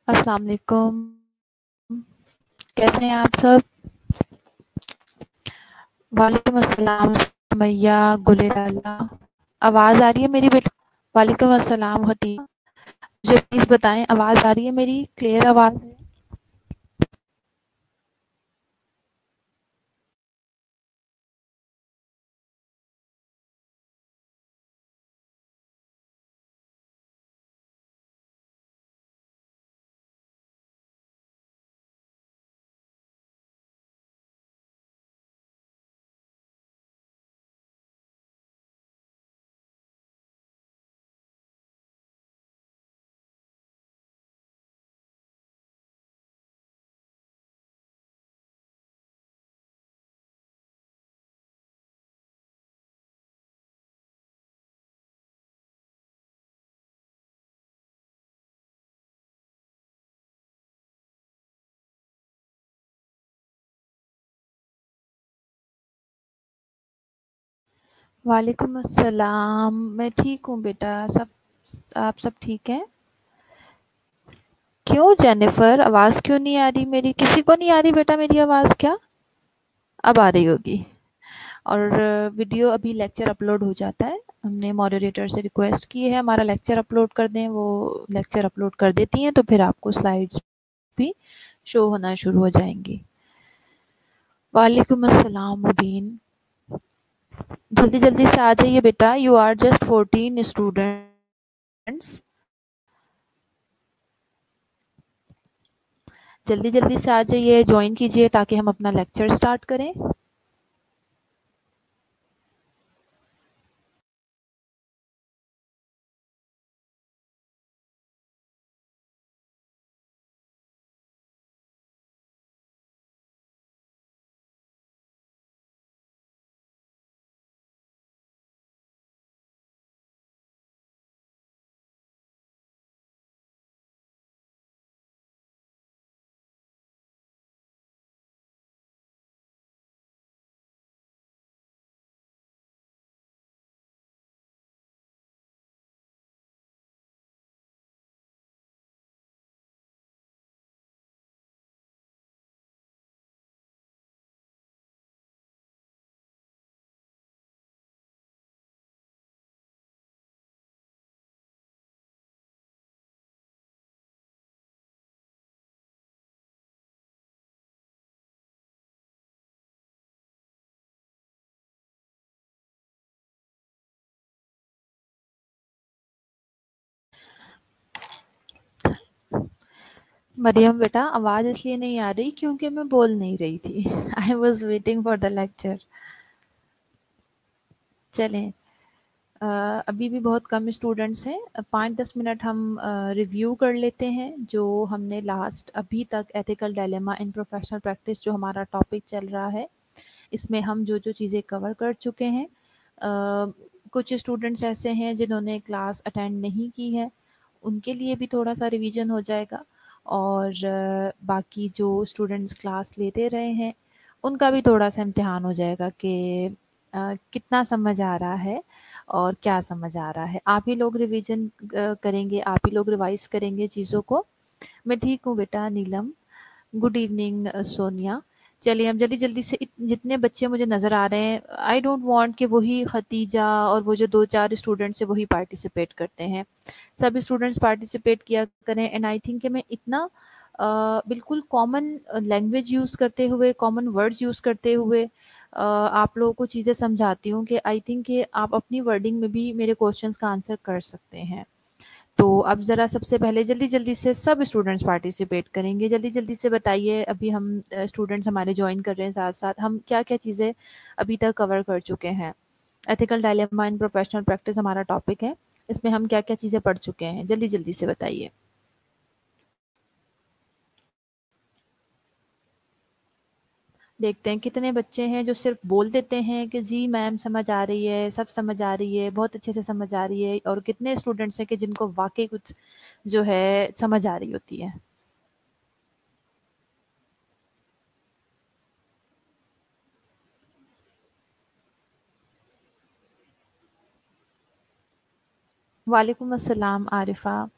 अस्सलाम वालेकुम। कैसे हैं आप सब? वालेकुम अस्सलाम मैया गुलेराला। आवाज़ आ रही है मेरी बेटा? वालेकुम अस्सलाम हतीजा। मुझे प्लीज़ बताएं, आवाज़ आ रही है मेरी? क्लियर आवाज़ है? वालेकुम अस्सलाम। मैं ठीक हूँ बेटा। सब आप सब ठीक हैं? क्यों जेनिफर, आवाज़ क्यों नहीं आ रही मेरी? किसी को नहीं आ रही बेटा मेरी आवाज़ क्या? अब आ रही होगी। और वीडियो अभी लेक्चर अपलोड हो जाता है। हमने मॉडरेटर से रिक्वेस्ट की है हमारा लेक्चर अपलोड कर दें, वो लेक्चर अपलोड कर देती हैं तो फिर आपको स्लाइड्स भी शो होना शुरू हो जाएंगी। वालेकुम अस्सलाम मुबीन। जल्दी जल्दी से आ जाइए बेटा। You are just 14 students. जल्दी जल्दी से आ जाइए, ज्वाइन कीजिए ताकि हम अपना लेक्चर स्टार्ट करें। मरियम बेटा, आवाज़ इसलिए नहीं आ रही क्योंकि मैं बोल नहीं रही थी। I was waiting for the lecture. चलें। अ, अभी भी बहुत कम स्टूडेंट्स हैं। 5-10 मिनट हम रिव्यू कर लेते हैं जो हमने लास्ट अभी तक ethical dilemma in professional practice जो हमारा टॉपिक चल रहा है, इसमें हम जो जो चीज़ें कवर कर चुके हैं। कुछ स्टूडेंट्स ऐसे हैं जिन्होंने क्लास अटेंड नहीं की है, उनके लिए भी थोड़ा सा रिवीजन हो जाएगा। और बाकी जो स्टूडेंट्स क्लास लेते रहे हैं उनका भी थोड़ा सा इम्तिहान हो जाएगा कि कितना समझ आ रहा है और क्या समझ आ रहा है। आप ही लोग रिवीजन करेंगे, आप ही लोग रिवाइज करेंगे चीज़ों को। मैं ठीक हूँ बेटा नीलम। Good evening Sonia. चलिए अब जल्दी जल्दी से जितने बच्चे मुझे नज़र आ रहे हैं, आई डोंट वांट कि वही खतीजा और वो जो 2-4 स्टूडेंट्स हैं वही पार्टिसिपेट करते हैं। सभी स्टूडेंट्स पार्टिसिपेट किया करें। एंड आई थिंक कि मैं इतना बिल्कुल कॉमन लैंग्वेज यूज़ करते हुए, कॉमन वर्ड्स यूज़ करते हुए आप लोगों को चीज़ें समझाती हूँ कि आई थिंक कि आप अपनी वर्डिंग में भी मेरे क्वेश्चंस का आंसर कर सकते हैं। तो अब ज़रा सबसे पहले जल्दी-जल्दी से सब स्टूडेंट्स पार्टिसिपेट करेंगे। जल्दी-जल्दी से बताइए, अभी हम स्टूडेंट्स हमारे जॉइन कर रहे हैं साथ-साथ, हम क्या-क्या चीज़ें अभी तक कवर कर चुके हैं। Ethical dilemma in professional practice हमारा टॉपिक है। इसमें हम क्या-क्या चीज़ें पढ़ चुके हैं? जल्दी-जल्दी से बताइए। देखते हैं कितने बच्चे हैं जो सिर्फ़ बोल देते हैं कि जी मैम समझ आ रही है, सब समझ आ रही है, बहुत अच्छे से समझ आ रही है, और कितने स्टूडेंट्स हैं कि जिनको वाक़ई कुछ जो है समझ आ रही होती है। वालेकुम अस्सलाम आरिफ़ा।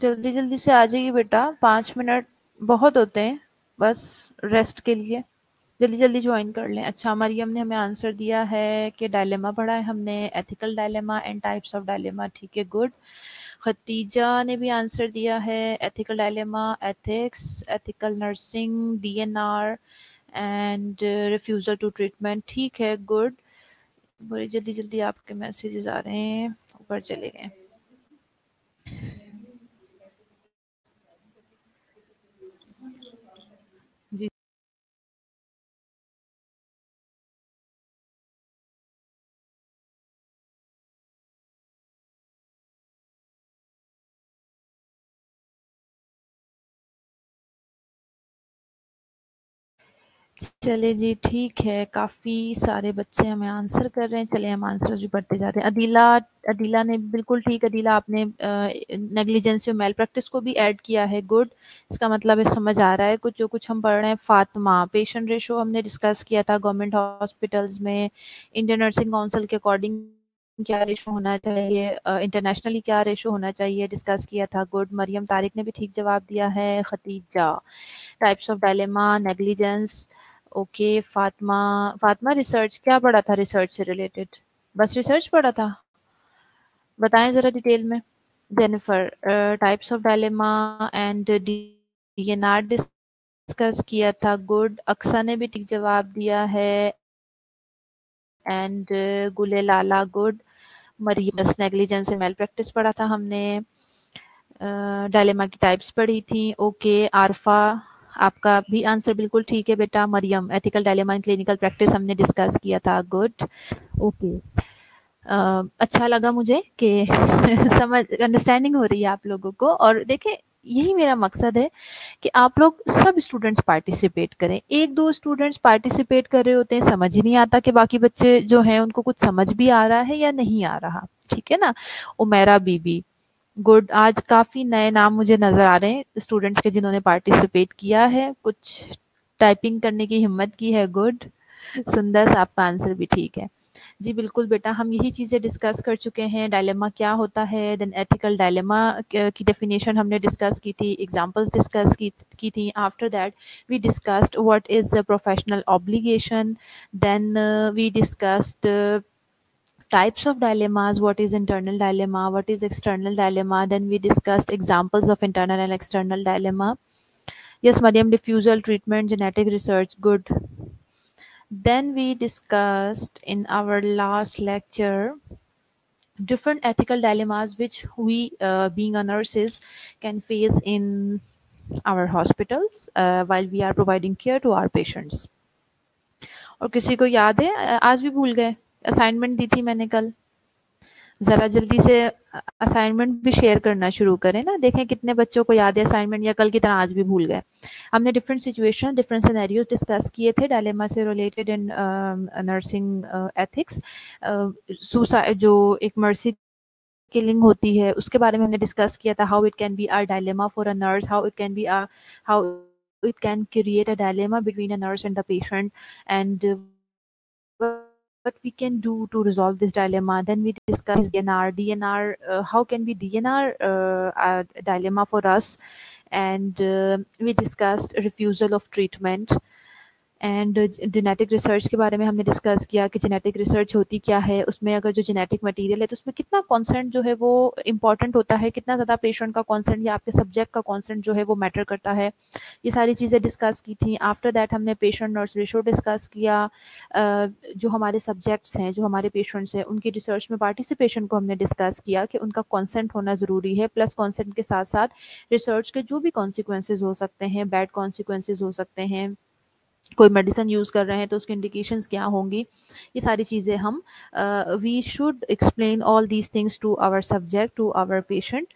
जल्दी जल्दी से आ जाइए बेटा, 5 मिनट बहुत होते हैं बस रेस्ट के लिए। जल्दी जल्दी ज्वाइन कर लें। अच्छा, मरियम ने हमें आंसर दिया है कि डायलेमा पढ़ा है हमने, ethical dilemma and types of dilemma. ठीक है, गुड। खतीजा ने भी आंसर दिया है, ethical dilemma, ethics, ethical nursing, DNR and refusal to treatment. ठीक है, गुड। बड़ी जल्दी जल्दी आपके मैसेजेस आ रहे हैं, ऊपर चले गए। जी चले जी, ठीक है। काफ़ी सारे बच्चे हमें आंसर कर रहे हैं। चलिए हम आंसर भी पढ़ते जाते हैं। अदीला, अदीला ने बिल्कुल ठीक, अदीला आपने नेग्लिजेंस और मेल प्रैक्टिस को भी ऐड किया है, गुड। इसका मतलब है समझ आ रहा है कुछ जो कुछ हम पढ़ रहे हैं। फातिमा, पेशेंट रेशो हमने डिस्कस किया था गवर्नमेंट हॉस्पिटल्स में, इंडियन नर्सिंग काउंसिल के अकॉर्डिंग क्या रेशो होना चाहिए, इंटरनेशनली क्या रेशो होना चाहिए, डिस्कस किया था, गुड। मरियम तारिक ने भी ठीक जवाब दिया है। Khatija, types of dilemma, negligence, okay. Fatima, Fatima research क्या पढ़ा था, रिसर्च से रिलेटेड बस रिसर्च पढ़ा था, बताएं ज़रा डिटेल में। Jennifer, types of dilemma and DNR discuss किया था, गुड। अक्सा ने भी ठीक जवाब दिया है and Gule Lala, good. Mariam, negligence से मेल प्रैक्टिस पढ़ा था हमने, डायलेमा की टाइप्स पढ़ी थी, ओके। आरफा, आपका भी आंसर बिल्कुल ठीक है बेटा। Maryam, ethical dilemma in clinical practice हमने डिस्कस किया था, गुड, ओके। अच्छा लगा मुझे कि समझ अंडरस्टैंडिंग हो रही है आप लोगों को। और देखें, यही मेरा मकसद है कि आप लोग सब स्टूडेंट्स पार्टिसिपेट करें। एक दो स्टूडेंट्स पार्टिसिपेट कर रहे होते हैं, समझ ही नहीं आता कि बाकी बच्चे जो हैं उनको कुछ समझ भी आ रहा है या नहीं आ रहा। ठीक है ना। उमेरा बीबी, गुड। आज काफ़ी नए नाम मुझे नज़र आ रहे हैं स्टूडेंट्स के जिन्होंने पार्टिसिपेट किया है, कुछ टाइपिंग करने की हिम्मत की है, गुड। सुंदर, आपका आंसर भी ठीक है। जी बिल्कुल बेटा, हम यही चीज़ें डिस्कस कर चुके हैं। डायलेमा क्या होता है, देन एथिकल डायलेमा की डेफिनेशन हमने डिस्कस की थी, एग्जांपल्स डिस्कस की थी। After that we discussed what is professional obligation, then we discussed types of dilemmas, what is internal dilemma, what is external dilemma, then we discussed examples of internal and external dilemma. Yes, Mariam, diffusal treatment, genetic research, good. Then we discussed in our last lecture different ethical dilemmas which we being a nurses can face in our hospitals while we are providing care to our patients. और किसी को याद है, आज भी भूल गए, assignment दी थी मैंने कल, ज़रा जल्दी से असाइनमेंट भी शेयर करना शुरू करें ना, देखें कितने बच्चों को याद है असाइनमेंट, या कल की तरह आज भी भूल गए। हमने different situation, different scenarios discuss किए थे डायलेमा से related in nursing ethics. Suicide, जो एक मर्सी किलिंग होती है, उसके बारे में हमने डिस्कस किया था, how it can be a dilemma for a nurse, how it can create a dilemma between a nurse and the patient, and what we can do to resolve this dilemma. Then we discuss DNR. DNR, how can be DNR a dilemma for us? And we discussed refusal of treatment. And genetic research के बारे में हमने discuss किया कि genetic research होती क्या है, उसमें अगर जो जेनेटिक मटेरियल है तो उसमें कितना कॉन्सेंट जो है वो इम्पॉर्टेंट होता है, कितना ज़्यादा पेशेंट का कॉन्सेंट या आपके सब्जेक्ट का कॉन्सेंट जो है वो मैटर करता है। ये सारी चीज़ें डिस्कस की थी। आफ्टर दैट हमने पेशेंट नर्स रेशो डिस्कस किया। जो हमारे सब्जेक्ट्स हैं, जो हमारे पेशेंट्स हैं, उनकी रिसर्च में पार्टिसिपेशन को हमने डिस्कस किया कि उनका कॉन्सेंट होना ज़रूरी है, प्लस कॉन्सेंट के साथ साथ रिसर्च के जो भी कॉन्सिक्वेंसेज हो सकते हैं, बैड कॉन्सिक्वेंसेज हो सकते हैं, कोई मेडिसिन यूज़ कर रहे हैं तो उसकी इंडिकेशंस क्या होंगी, ये सारी चीज़ें हम we should explain all these things to our subject, to our patient.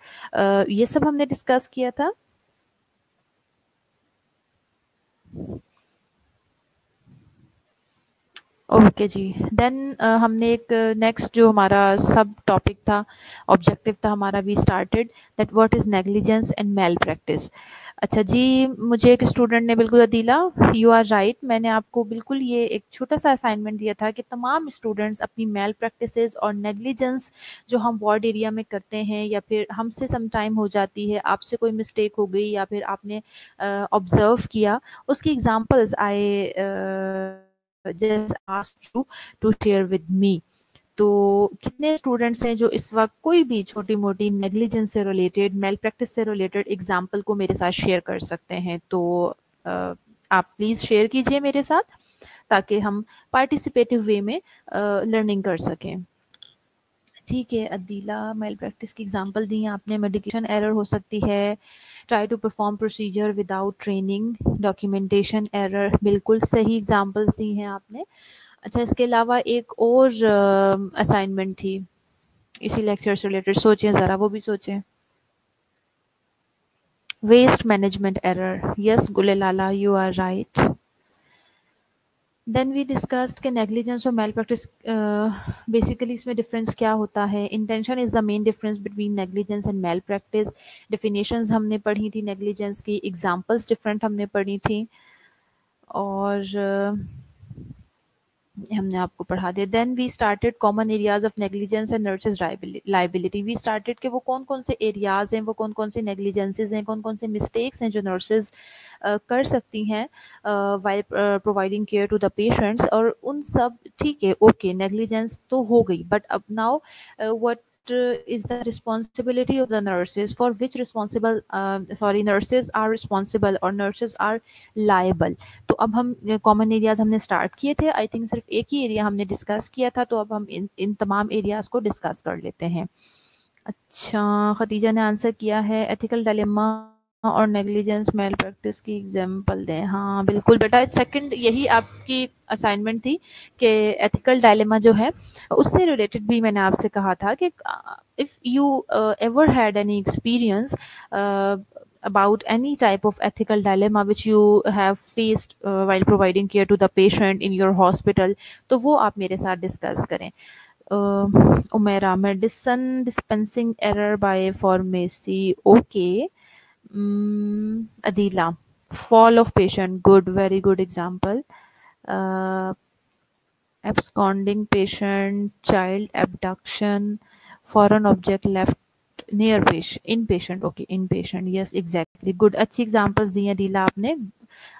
ये सब हमने डिस्कस किया था। ओके जी। देन हमने एक नेक्स्ट जो हमारा सब टॉपिक था, ऑब्जेक्टिव था हमारा, we started that what is negligence and malpractice. अच्छा जी, मुझे एक स्टूडेंट ने बिल्कुल, अदीला यू आर राइट, मैंने आपको बिल्कुल ये एक छोटा सा असाइनमेंट दिया था कि तमाम स्टूडेंट्स अपनी मेल प्रैक्टिसेस और नेग्लिजेंस जो हम वार्ड एरिया में करते हैं, या फिर हमसे सम टाइम हो जाती है, आपसे कोई मिस्टेक हो गई या फिर आपने ऑब्जर्व किया, उसकी examples I just asked you to share with me. तो कितने स्टूडेंट्स हैं जो इस वक्त कोई भी छोटी मोटी नेग्लिजेंस से रिलेटेड, मेल प्रैक्टिस से रिलेटेड एग्जाम्पल को मेरे साथ शेयर कर सकते हैं? तो आप प्लीज शेयर कीजिए मेरे साथ, ताकि हम पार्टिसिपेटिव वे में लर्निंग कर सकें। ठीक है अदीला, मेल प्रैक्टिस की एग्जांपल दी हैं आपने, मेडिकेशन एरर हो सकती है, try to perform procedure without training, documentation error, बिल्कुल सही एग्जांपल्स दी हैं आपने। अच्छा, इसके अलावा एक और असाइनमेंट थी इसी लेक्चर से रिलेटेड, सोचें ज़रा, वो भी सोचें। Waste management error, yes Gulelala you are right. Then we discussed के नेग्लिजेंस और मेल प्रैक्टिस, बेसिकली इसमें डिफरेंस क्या होता है। Intention is the main difference between negligence and malpractice. Definitions हमने पढ़ी थी नेग्लिजेंस की, एग्जांपल्स डिफरेंट हमने पढ़ी थी, और हमने आपको पढ़ा दिया। Then we started common areas of negligence and nurses liability. We started के वो कौन कौन से एरियाज हैं, वो कौन कौन से नेग्लिजेंसेज हैं, कौन कौन से मिस्टेक्स हैं जो नर्सेज कर सकती हैं while providing care to the patients, और उन सब, ठीक है ओके, नेग्लिजेंस तो हो गई, बट अब now what is the responsibility of the nurses, for which responsible nurses are responsible or nurses are liable। तो अब हम कॉमन एरियाज हमने स्टार्ट किए थे, आई थिंक सिर्फ एक ही एरिया हमने डिस्कस किया था, तो अब हम इन तमाम एरियाज को डिस्कस कर लेते हैं। अच्छा, खदीजा ने आंसर किया है, एथिकल डायलेमा और नेग्लिजेंस मेल प्रैक्टिस की एग्जांपल दें। हाँ बिल्कुल बेटा, सेकंड यही आपकी असाइनमेंट थी कि एथिकल डायलेमा जो है उससे रिलेटेड भी मैंने आपसे कहा था कि if you ever had any experience about any type of ethical dilemma which you have faced while providing care to the patient in your hospital, तो वो आप मेरे साथ डिस्कस करें। Umera, medicine dispensing error by pharmacy, okay. Adila, fall of patient, good, very good example. Absconding patient, child abduction, foreign object left near patient, inpatient, okay, inpatient, yes exactly, good, अच्छी examples दी हैं दीला आपने।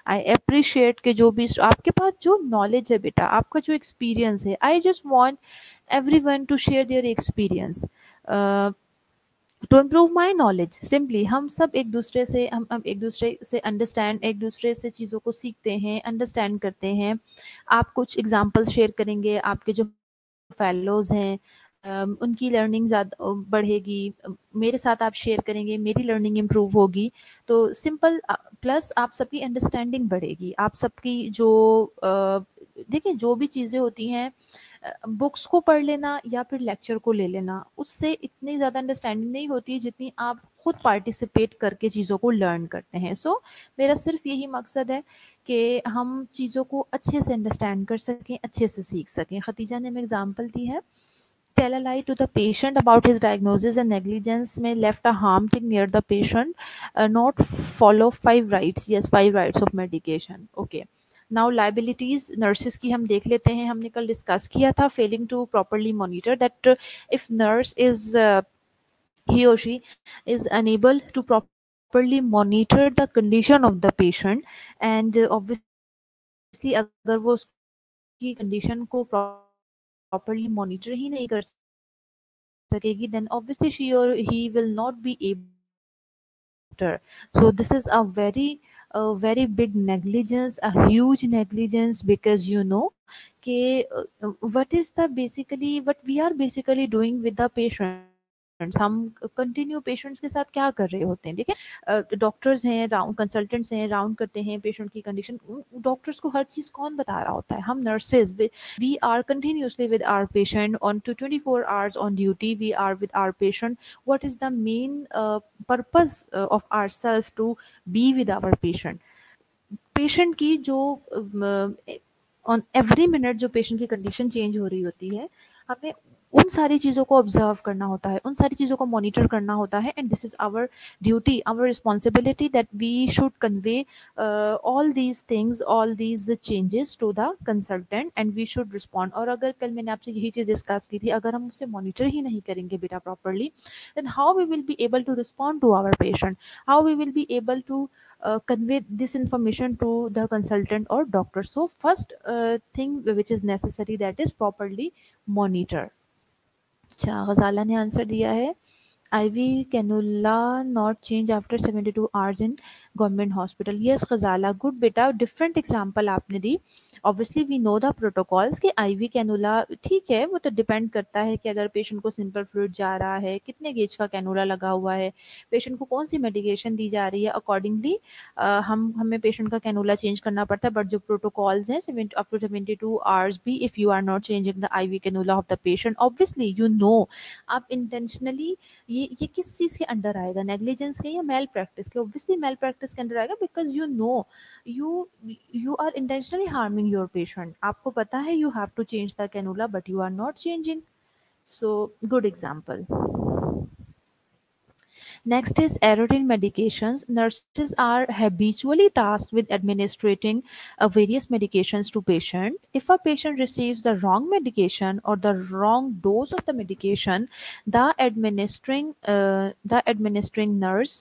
I appreciate के जो भी आपके पास जो knowledge है बेटा, आपका जो एक्सपीरियंस है, I just want everyone to share their experience to improve my knowledge. Simply हम सब एक दूसरे से, हम एक दूसरे से अंडरस्टैंड, एक दूसरे से चीज़ों को सीखते हैं, अंडरस्टैंड करते हैं। आप कुछ एग्जांपल्स शेयर करेंगे, आपके जो फेलोज हैं उनकी लर्निंग ज़्यादा बढ़ेगी, मेरे साथ आप शेयर करेंगे, मेरी लर्निंग इम्प्रूव होगी। तो सिंपल, प्लस आप सबकी अंडरस्टैंडिंग बढ़ेगी, आप सबकी जो देखिए जो भी चीज़ें होती हैं, बुक्स को पढ़ लेना या फिर लेक्चर को ले लेना, उससे इतनी ज़्यादा अंडरस्टैंडिंग नहीं होती जितनी आप खुद पार्टिसिपेट करके चीज़ों को लर्न करते हैं। सो मेरा सिर्फ यही मकसद है कि हम चीज़ों को अच्छे से अंडरस्टैंड कर सकें, अच्छे से सीख सकें। खतीजा ने हमें एग्जांपल दी है, tell a lie to the patient about his diagnosis and negligence may left a harm thing near the patient, not follow 5 rights, yes 5 rights of medication, okay। Now liabilities nurses की हम देख लेते हैं, हमने कल discuss किया था, failing to properly monitor, that if nurse is he or she is unable to properly monitor the condition of the patient, and obviously अगर वो उसकी कंडीशन को प्रॉपरली मॉनिटर ही नहीं कर सकेगी, then obviously she or he will not be able। So this is a very big negligence, a huge negligence, because you know कि what is the basically what we are basically doing with the patients, हम continue patients के साथ क्या कर रहे होते हैं। देखिए डॉक्टर्स हैं, राउंड कंसल्टेंट्स हैं, राउंड करते हैं पेशेंट की कंडीशन, डॉक्टर्स को हर चीज़ कौन बता रहा होता है? हम nurses, we are continuously with our patient on to 24 hours on duty, we are with our patient. What is the main purpose of our self to be with our patient? Patient की जो on every minute जो patient की condition change हो रही होती है, हमें उन सारी चीज़ों को ऑब्जर्व करना होता है, उन सारी चीज़ों को मॉनिटर करना होता है, and this is our duty, our responsibility that we should convey all these things, all these changes to the consultant, and we should respond. और अगर कल मैंने आपसे यही चीज़ डिस्कस की थी, अगर हम उससे मॉनिटर ही नहीं करेंगे बेटा properly, then how we will be able to respond to our patient, how we will be able to convey this information to the consultant or doctor. So first thing which is necessary, that is properly monitor. अच्छा, गजाला ने answer दिया है, IV cannula not change after 72 hours in government hospital. Yes Ghazala, good बेटा, different example आपने दी। Obviously we know the protocols कि IV cannula ठीक है, वो तो डिपेंड करता है कि अगर पेशेंट को सिंपल फ्लूइड जा रहा है, कितने गेज का कैनुला लगा हुआ है, पेशेंट को कौन सी मेडिकेशन दी जा रही है, अकॉर्डिंगली हमें पेशेंट का कैनुला चेंज करना पड़ता है। बट जो प्रोटोकॉल्स हैं, आफ्टर 72 आवर्स भी if you are not changing the IV cannula of the patient, obviously you know, आप इंटेंशनली, ये किस चीज़ के अंडर आएगा, नेग्लिजेंस के या मेल प्रैक्टिस के? ऑब्वियसली मेल प्रैक्टिस के अंडर आएगा, because you know you are intentionally harming your patient. आपको पता है you have to change the cannula, but you are not changing. So good example. Next is error in medications. Nurses are habitually tasked with administering various medications to patient. If a patient receives the wrong medication or the wrong dose of the medication, the administering nurse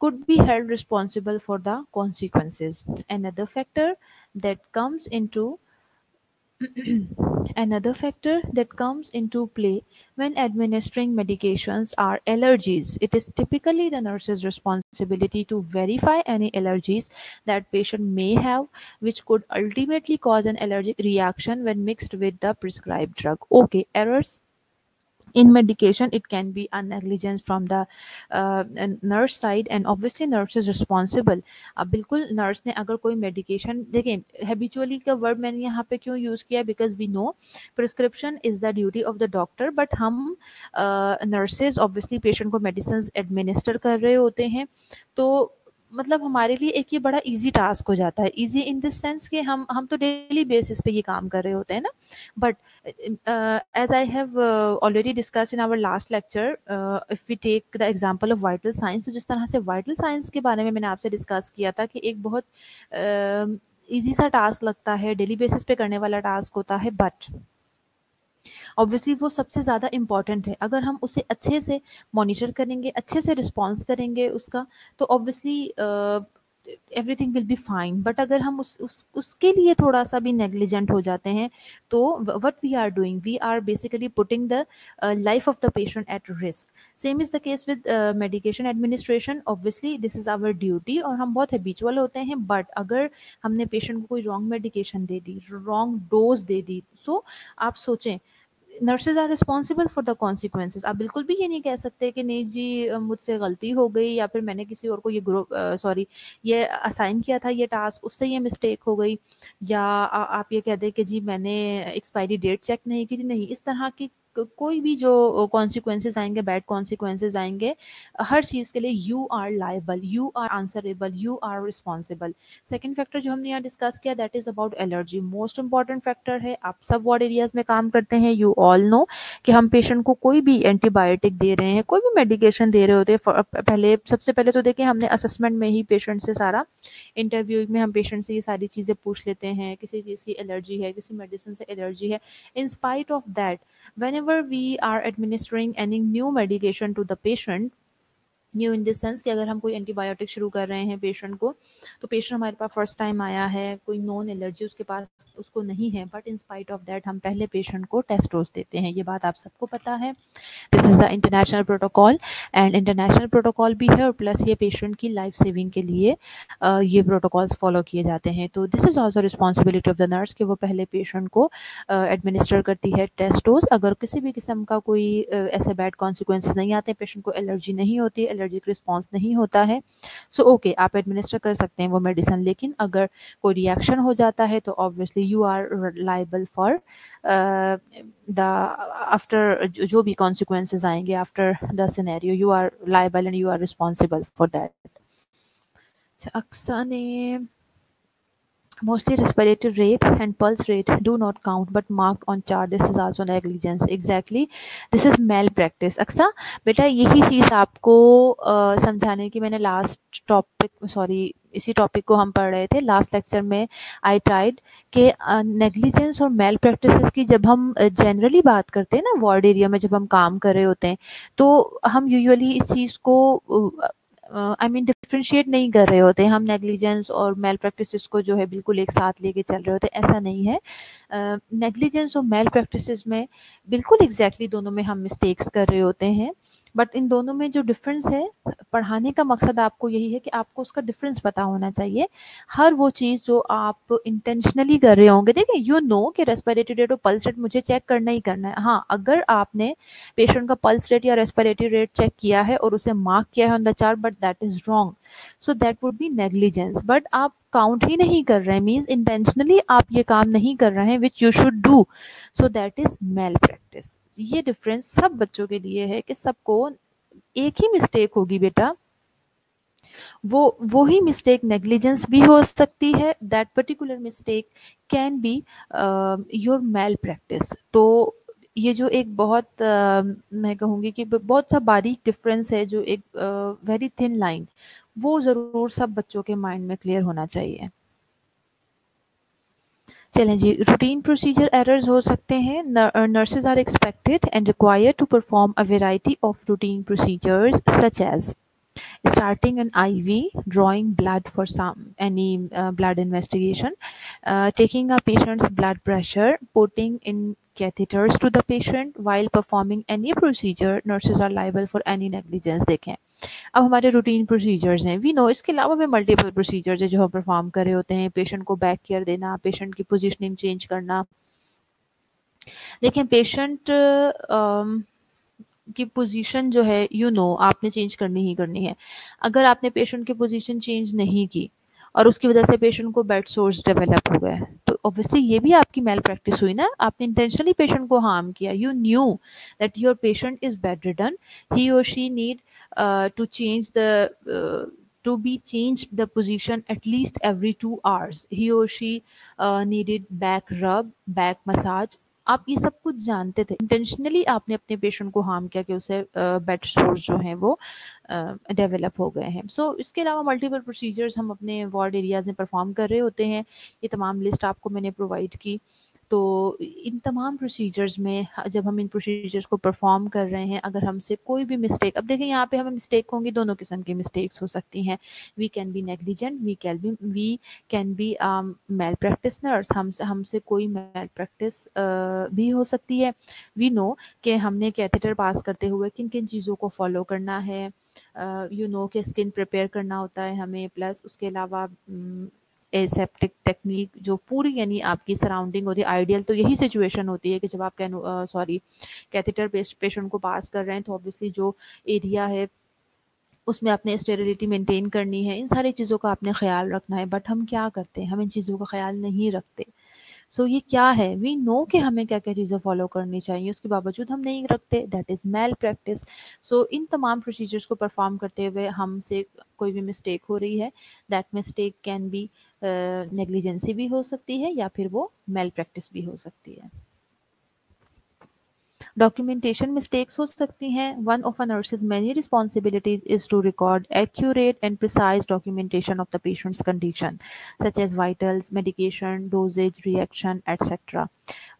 could be held responsible for the consequences. Another factor that comes into play when administering medications are allergies. It is typically the nurse's responsibility to verify any allergies that patient may have, which could ultimately cause an allergic reaction when mixed with the prescribed drug. Okay, errors in medication, it can be a negligence from the nurse side, and obviously nurse is responsible. अब बिल्कुल nurse ने अगर कोई medication, देखें habitually का word मैंने यहाँ पे क्यों यूज़ किया, because we know prescription is the duty of the doctor, but हम नर्सेज ऑब्वियसली पेशेंट को मेडिसिन एडमिनिस्टर कर रहे होते हैं, तो मतलब हमारे लिए एक ये बड़ा इजी टास्क हो जाता है। इजी इन दिस सेंस कि हम तो डेली बेसिस पे ये काम कर रहे होते हैं ना। But as I have already discussed in our last lecture, if we take the example of vital signs, तो जिस तरह से vital signs के बारे में मैंने आपसे डिस्कस किया था कि एक बहुत ईजी सा टास्क लगता है, डेली बेसिस पे करने वाला टास्क होता है, बट ऑब्वियसली वो सबसे ज़्यादा इम्पॉर्टेंट है। अगर हम उसे अच्छे से मॉनिटर करेंगे, अच्छे से रिस्पॉन्स करेंगे उसका, तो obviously everything will be fine. But अगर हम उसके लिए थोड़ा सा भी नेग्लिजेंट हो जाते हैं, तो what we are doing, we are basically putting the life of the patient at risk. Same is the case with medication administration. Obviously this is our duty और हम बहुत हैबिचुअल होते हैं, बट अगर हमने पेशेंट को कोई रॉन्ग मेडिकेशन दे दी, रॉन्ग डोज दे दी, सो आप सोचें, nurses are responsible for the consequences. आप बिल्कुल भी ये नहीं कह सकते कि नहीं जी मुझसे गलती हो गई, या फिर मैंने किसी और को ये ये असाइन किया था ये टास्क, उससे ये मिस्टेक हो गई, या आप ये कह दें कि जी मैंने एक्सपायरी डेट चेक नहीं की थी। नहीं, इस तरह की कोई भी जो कॉन्सिक्वेंसेज आएंगे, बैड कॉन्सिक्वेंसेज आएंगे, हर चीज़ के लिए you are liable, you are answerable, you are responsible. Second factor जो हमने यहाँ डिस्कस किया, that is about allergy. Most important factor है। आप सब वार्ड एरियाज में काम करते हैं, यू ऑल नो कि हम पेशेंट को कोई भी एंटीबायोटिक दे रहे हैं, कोई भी मेडिकेशन दे रहे होते हैं, पहले सबसे पहले तो देखिए हमने असेसमेंट में ही पेशेंट से सारा, इंटरव्यू में हम पेशेंट से ये सारी चीज़ें पूछ लेते हैं, किसी चीज़ की एलर्जी है, किसी मेडिसिन से एलर्जी है। In spite of that, whenever we are administering any new medication to the patient, new in this sense कि अगर हम कोई एंटीबायोटिक शुरू कर रहे हैं पेशेंट को, तो पेशेंट हमारे पास फर्स्ट टाइम आया है, कोई नॉन एलर्जी उसके पास उसको नहीं है, but in spite of that हम पहले पेशेंट को टेस्ट डोज देते हैं। ये बात आप सबको पता है। This is the international protocol, and international protocol भी है, और प्लस ये पेशेंट की लाइफ सेविंग के लिए ये प्रोटोकॉल्स फॉलो किए जाते हैं। तो this is also responsibility of the nurse कि वो पहले पेशेंट को एडमिनिस्टर करती है टेस्ट डोज। अगर किसी भी किस्म का कोई ऐसे बैड कॉन्सिक्वेंसेस नहीं आते, पेशेंट को एलर्जी नहीं होती, एलर्जिक रिस्पॉन्स नहीं होता है, सो ओके आप एडमिनिस्टर कर सकते हैं वो मेडिसिन। लेकिन अगर कोई रिएक्शन हो जाता है, तो obviously you are liable for the after जो भी कॉन्सिक्वेंसेस आएंगे after the scenario, you are liable and you are responsible for that. अच्छा, अक्सा ने Mostly respiratory rate and pulse rate do not count but marked on chart. This is also negligence. Exactly, this is malpractice. Aqsa बेटा यही चीज़ आपको समझाने की मैंने last topic sorry इसी topic को हम पढ़ रहे थे लास्ट लेक्चर में. आई ट्राइड कि नेग्लिजेंस और मेल प्रैक्टिसेस की जब हम जनरली बात करते हैं ना वार्ड एरिया में जब हम काम कर रहे होते हैं तो हम यूजुअली इस चीज़ को आई मीन डिफ्रेंशिएट नहीं कर रहे होते. हम नेग्लिजेंस और मेल प्रैक्टिसेस को जो है बिल्कुल एक साथ लेके चल रहे होते. ऐसा नहीं है. नेग्लिजेंस और मेल प्रैक्टिसेस में बिल्कुल एग्जैक्टली दोनों में हम मिस्टेक्स कर रहे होते हैं. बट इन दोनों में जो डिफरेंस है, पढ़ाने का मकसद आपको यही है कि आपको उसका डिफरेंस पता होना चाहिए. हर वो चीज़ जो आप इंटेंशनली कर रहे होंगे, देखिए यू नो कि रेस्पिरेटरी रेट और पल्स रेट मुझे चेक करना ही करना है. हाँ, अगर आपने पेशेंट का पल्स रेट या रेस्पिरेटरी रेट चेक किया है और उसे मार्क किया है on the chart but that is wrong, so that would be negligence. But आप काउंट ही नहीं कर रहे हैं, मीन्स इंटेंशनली आप ये काम नहीं कर रहे हैं which you should do, so that is male practice. ये डिफरेंस सब बच्चों के लिए है कि सबको एक ही मिस्टेक होगी बेटा, वो ही मिस्टेक नेग्लिजेंस भी हो सकती है. That particular mistake can be your malpractice. तो ये जो एक बहुत मैं कहूँगी कि बहुत सा बारीक डिफरेंस है, जो एक वेरी थिन लाइन, वो ज़रूर सब बच्चों के माइंड में क्लियर होना चाहिए. चलें जी, रूटीन प्रोसीजर एरर्स हो सकते हैं. Nurses are expected and required to perform a variety of routine procedures such as starting an IV, drawing blood for any blood investigation, taking a patient's blood pressure, putting in catheters to the patient. While performing any procedure, nurses are liable for any negligence. देखें, अब हमारे routine procedures हैं, we know. इसके अलावा भी multiple procedures है जो हम परफॉर्म कर रहे होते हैं. पेशेंट को बैक केयर देना, पेशेंट की पोजिशनिंग चेंज करना. देखें, पेशेंट की पोजीशन जो है आपने चेंज करनी ही करनी है. अगर आपने पेशेंट की पोजीशन चेंज नहीं की और उसकी वजह से पेशेंट को बेड सोर्स डेवलप हो गए, तो ऑब्वियसली ये भी आपकी मेल प्रैक्टिस हुई ना. आपने इंटेंशनली पेशेंट को हार्म किया. You knew that your patient is bedridden, he or she need to change the to be changed the position at least every 2 hours. He or she needed back rub, back massage. आप ये सब कुछ जानते थे, intentionally आपने अपने patient को harm किया कि उसे बेड सोर्स जो हैं वो डेवलप हो गए हैं. सो इसके अलावा मल्टीपल प्रोसीजर्स हम अपने वार्ड एरियाज में परफॉर्म कर रहे होते हैं. ये तमाम लिस्ट आपको मैंने प्रोवाइड की. तो इन तमाम प्रोसीजर्स में जब हम इन प्रोसीजर्स को परफॉर्म कर रहे हैं, अगर हमसे कोई भी मिस्टेक, अब देखिए यहाँ पे हमें मिस्टेक होंगी, दोनों किस्म की मिस्टेक्स हो सकती हैं. We can be negligent, we can be malpractitioners. हमसे कोई मेल प्रैक्टिस भी हो सकती है. वी नो कि हमने कैथेटर पास करते हुए किन किन चीज़ों को फॉलो करना है. यू नो कि स्किन प्रिपेयर करना होता है हमें, प्लस उसके अलावा एसेप्टिक टेक्निक जो पूरी यानी आपकी सराउंडिंग होती है. आइडियल तो यही सिचुएशन होती है कि जब आप कैथेटर पेशेंट को पास कर रहे हैं तो ऑब्वियसली जो एरिया है उसमें आपने स्टेरिलिटी मेंटेन करनी है. इन सारी चीज़ों का आपने ख्याल रखना है. बट हम क्या करते हैं, हम इन चीज़ों का ख्याल नहीं रखते. सो ये क्या है, वी नो कि हमें क्या क्या चीज़ें फॉलो करनी चाहिए, उसके बावजूद हम नहीं रखते. That is malpractice. So in तमाम प्रोसीजर्स को परफॉर्म करते हुए हमसे कोई भी मिस्टेक हो रही है, that mistake can B negligence भी हो सकती है या फिर वो मेल प्रैक्टिस भी हो सकती है. डॉक्यूमेंटेशन मिस्टेक्स हो सकती हैं. One of a nurse's many responsibilities is to record accurate and precise documentation of the patient's condition such as vitals, medication, dosage, reaction, etc.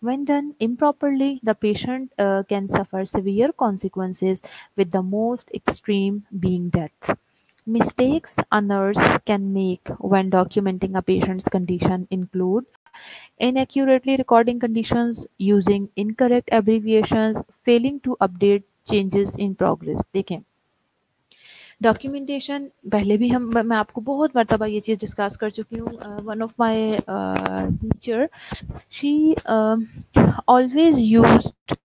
When done improperly, the patient can suffer severe consequences, with the most extreme being death. Mistakes a nurse can make when documenting a patient's condition include inaccurately recording conditions, using incorrect abbreviations, failing to update changes in progress. देखें, documentation पहले भी मैं आपको बहुत मरतबा ये चीज़ discuss कर चुकी हूँ. One of my teacher, she always used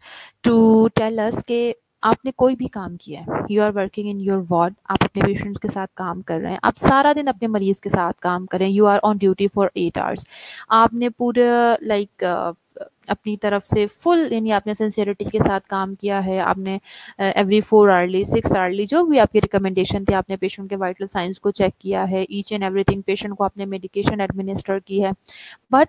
to tell us कि आपने कोई भी काम किया है, you are working in your ward, आप अपने पेशेंट्स के साथ काम कर रहे हैं, आप सारा दिन अपने मरीज़ के साथ काम करें, you are on duty for 8 hours, आपने पूरे अपनी तरफ से फुल, यानी आपने सिंसियरिटी के साथ काम किया है, आपने एवरी 4 आवरली 6 आवरली जो भी आपकी रिकमेंडेशन थी, आपने पेशेंट के वाइटल साइंस को चेक किया है, ईच एंड एवरीथिंग, पेशेंट को आपने मेडिकेशन एडमिनिस्टर की है, but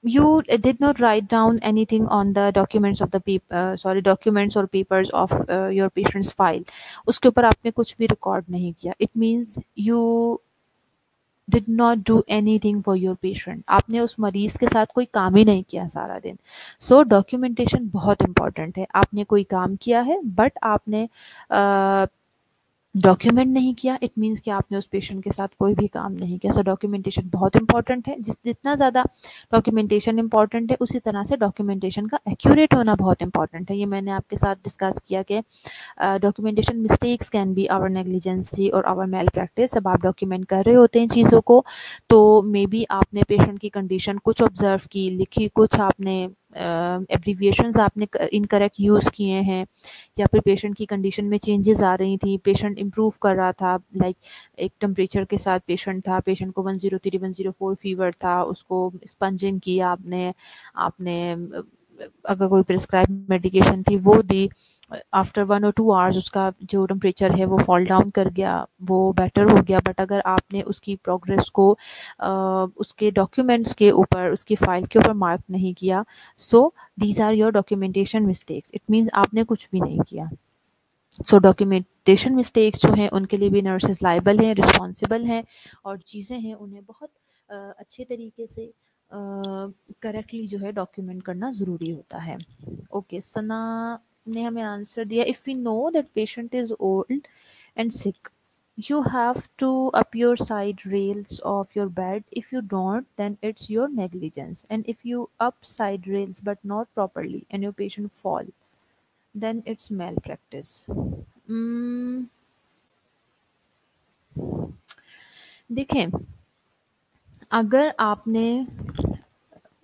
you did not write down anything on the documents of the documents or papers of your patient's file. उसके ऊपर आपने कुछ भी रिकॉर्ड नहीं किया. It means you did not do anything for your patient. आपने उस मरीज के साथ कोई काम ही नहीं किया सारा दिन. So documentation बहुत important है. आपने कोई काम किया है बट आपने डॉक्यूमेंट नहीं किया, इट मीन्स कि आपने उस पेशेंट के साथ कोई भी काम नहीं किया. सो डॉक्यूमेंटेशन बहुत इंपॉर्टेंट है. जितना ज़्यादा डॉक्यूमेंटेशन इंपॉर्टेंट है उसी तरह से डॉक्यूमेंटेशन का एक्यूरेट होना बहुत इंपॉर्टेंट है. ये मैंने आपके साथ डिस्कस किया कि documentation mistakes can be our negligency और आवर मेल प्रैक्टिस. जब आप डॉक्यूमेंट कर रहे होते हैं चीज़ों को तो मे बी आपने पेशेंट की कंडीशन कुछ ऑब्जर्व की, लिखी कुछ, आपने एब्रीविएशंस आपने इनकरेक्ट यूज़ किए हैं, या फिर पेशेंट की कंडीशन में चेंजेस आ रही थी, पेशेंट इम्प्रूव कर रहा था, लाइक एक टेम्परेचर के साथ पेशेंट था, पेशेंट को 103 104 फीवर था, उसको स्पंजिंग किया आपने, अगर कोई प्रिस्क्राइब मेडिकेशन थी वो दी, आफ्टर 1 or 2 आवर्स उसका जो टेम्परेचर है वो फॉल डाउन कर गया, वो बेटर हो गया. बट अगर आपने उसकी प्रोग्रेस को उसके डॉक्यूमेंट्स के ऊपर, उसकी फाइल के ऊपर मार्क नहीं किया, so these are your documentation mistakes. It means आपने कुछ भी नहीं किया. सो डॉक्यूमेंटेशन मिस्टेक्स जो हैं उनके लिए भी नर्सेज लाइबल हैं, रिस्पॉन्सिबल हैं, और चीज़ें हैं उन्हें बहुत अच्छे तरीके से करेक्टली जो है डॉक्यूमेंट करना ज़रूरी होता है. ओके, सना ने हमें आंसर दिया, if we know that patient is old and sick, you have to up your side rails of your bed. If you don't, then it's your negligence. And if you up side rails but not properly and your patient fall, then it's malpractice. mm, देखें, अगर आपने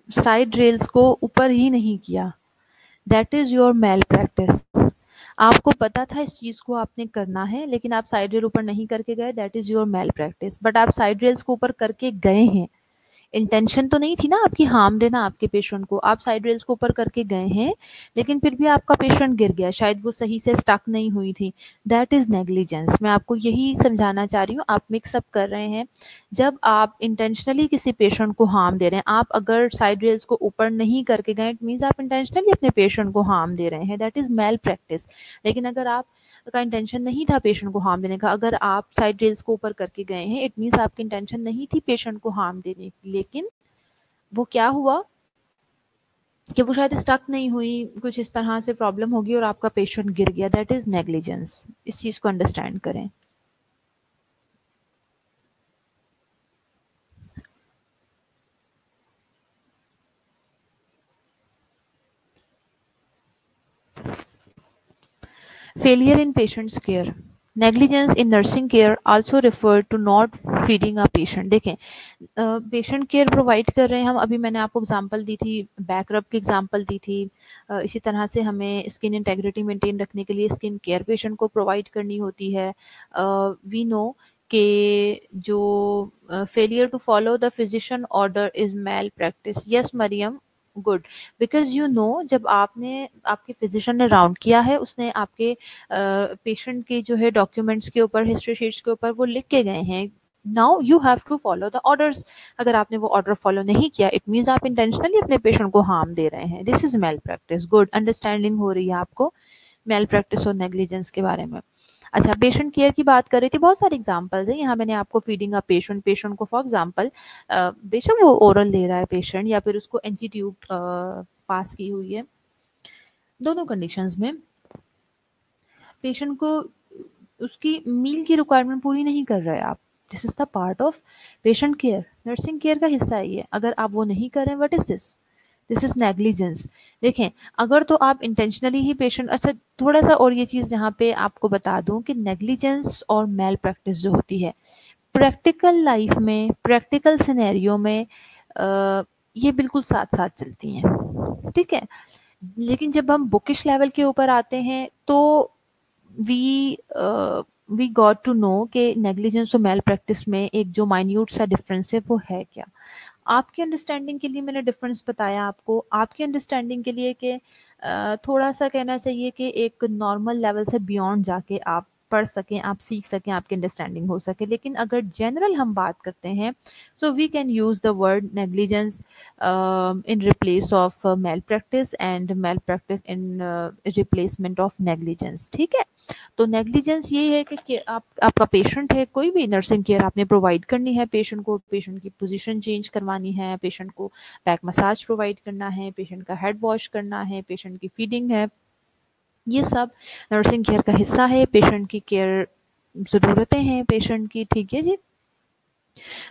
side rails को ऊपर ही नहीं किया, that is your malpractice. आपको पता था इस चीज़ को आपने करना है लेकिन आप साइड रेल ऊपर नहीं करके गए, that is your malpractice. But आप साइड रेल्स को ऊपर करके गए हैं, इंटेंशन तो नहीं थी ना आपकी हार्म देना आपके पेशेंट को, आप साइड रेल्स को ऊपर करके गए हैं लेकिन फिर भी आपका पेशेंट गिर गया, शायद वो सही से स्टक नहीं हुई थी, दैट इज़ नेग्लिजेंस. मैं आपको यही समझाना चाह रही हूँ, आप मिक्सअप कर रहे हैं. जब आप इंटेंशनली किसी पेशेंट को हार्म दे रहे हैं, आप अगर साइड रेल्स को ऊपर नहीं करके गए, इट मीन्स आप इंटेंशनली अपने पेशेंट को हार्म दे रहे हैं, दैट इज़ मेल प्रैक्टिस. लेकिन अगर आप का इंटेंशन नहीं था पेशेंट को हार्म देने का, अगर आप साइड रेल्स को ऊपर करके गए हैं, इट मीन्स आपकी इंटेंशन नहीं थी पेशेंट को हार्म देने की, लेकिन वो क्या हुआ कि वो शायद स्टक नहीं हुई, कुछ इस तरह से प्रॉब्लम होगी और आपका पेशेंट गिर गया, दैट इज नेग्लिजेंस. इस चीज को अंडरस्टैंड करें. Failure in patient's care. Negligence in nursing care also referred to not feeding a patient. देखें, पेशेंट केयर प्रोवाइड कर रहे हैं हम, अभी मैंने आपको एग्जांपल दी थी, बैक रब की एग्जांपल दी थी. इसी तरह से हमें स्किन इंटेग्रिटी मेंटेन रखने के लिए स्किन केयर पेशेंट को प्रोवाइड करनी होती है. वी नो कि जो failure to follow the physician order is malpractice. Yes Mariam, good, because you know जब आपने, आपके फिजिशियन ने राउंड किया है, उसने आपके पेशेंट के जो है डॉक्यूमेंट्स के ऊपर, हिस्ट्री शीट्स के ऊपर वो लिख के गए हैं, now you have to follow the orders. अगर आपने वो ऑर्डर फॉलो नहीं किया, इट मीन्स आप इंटेंशनली अपने पेशेंट को हार्म दे रहे हैं, this is malpractice. Good, understanding हो रही है आपको मेल प्रैक्टिस और नेग्लिजेंस के बारे में. अच्छा, पेशेंट केयर की बात कर रही थी, बहुत सारे एग्जांपल्स हैं यहाँ. मैंने आपको फीडिंग अ पेशेंट को फॉर एग्जांपल, बेशक वो ओरल ले रहा है पेशेंट या फिर उसको एनजी ट्यूब पास की हुई है, दोनों कंडीशंस में पेशेंट को उसकी मील की रिक्वायरमेंट पूरी नहीं कर रहे आप, this is the part of patient care. Nursing care का हिस्सा है ये. अगर आप वो नहीं कर रहे हैं, what is this? This is negligence. देखें, अगर तो आप इंटेंशनली ही पेशेंट, अच्छा थोड़ा सा और ये चीज़ यहाँ पे आपको बता दूं कि नेग्लिजेंस और मेल प्रैक्टिस जो होती है प्रैक्टिकल लाइफ में, प्रैक्टिकल सिनेरियो में ये बिल्कुल साथ साथ चलती हैं, ठीक है. लेकिन जब हम बुकिश लेवल के ऊपर आते हैं तो we we got to know कि नेग्लिजेंस और मेल प्रैक्टिस में एक जो माइन्यूट सा डिफरेंस है वो है क्या। आपकी अंडरस्टैंडिंग के लिए मैंने डिफरेंस बताया आपको, आपकी अंडरस्टैंडिंग के लिए कि थोड़ा सा कहना चाहिए कि एक नॉर्मल लेवल से बियॉन्ड जाके आप पढ़ सकें, आप सीख सकें, आपकी अंडरस्टैंडिंग हो सके। लेकिन अगर जनरल हम बात करते हैं, so we can use the word negligence in replace of malpractice and malpractice in replacement of negligence. ठीक है। तो नेग्लिजेंस ये है कि आप आपका पेशेंट है, कोई भी नर्सिंग केयर आपने प्रोवाइड करनी है पेशेंट को, पेशेंट की पोजीशन चेंज करवानी है, पेशेंट को बैक मसाज प्रोवाइड करना है, पेशेंट का हेड वॉश करना है, पेशेंट की फीडिंग है, ये सब नर्सिंग केयर का हिस्सा है। पेशेंट की केयर ज़रूरतें हैं पेशेंट की, ठीक है जी।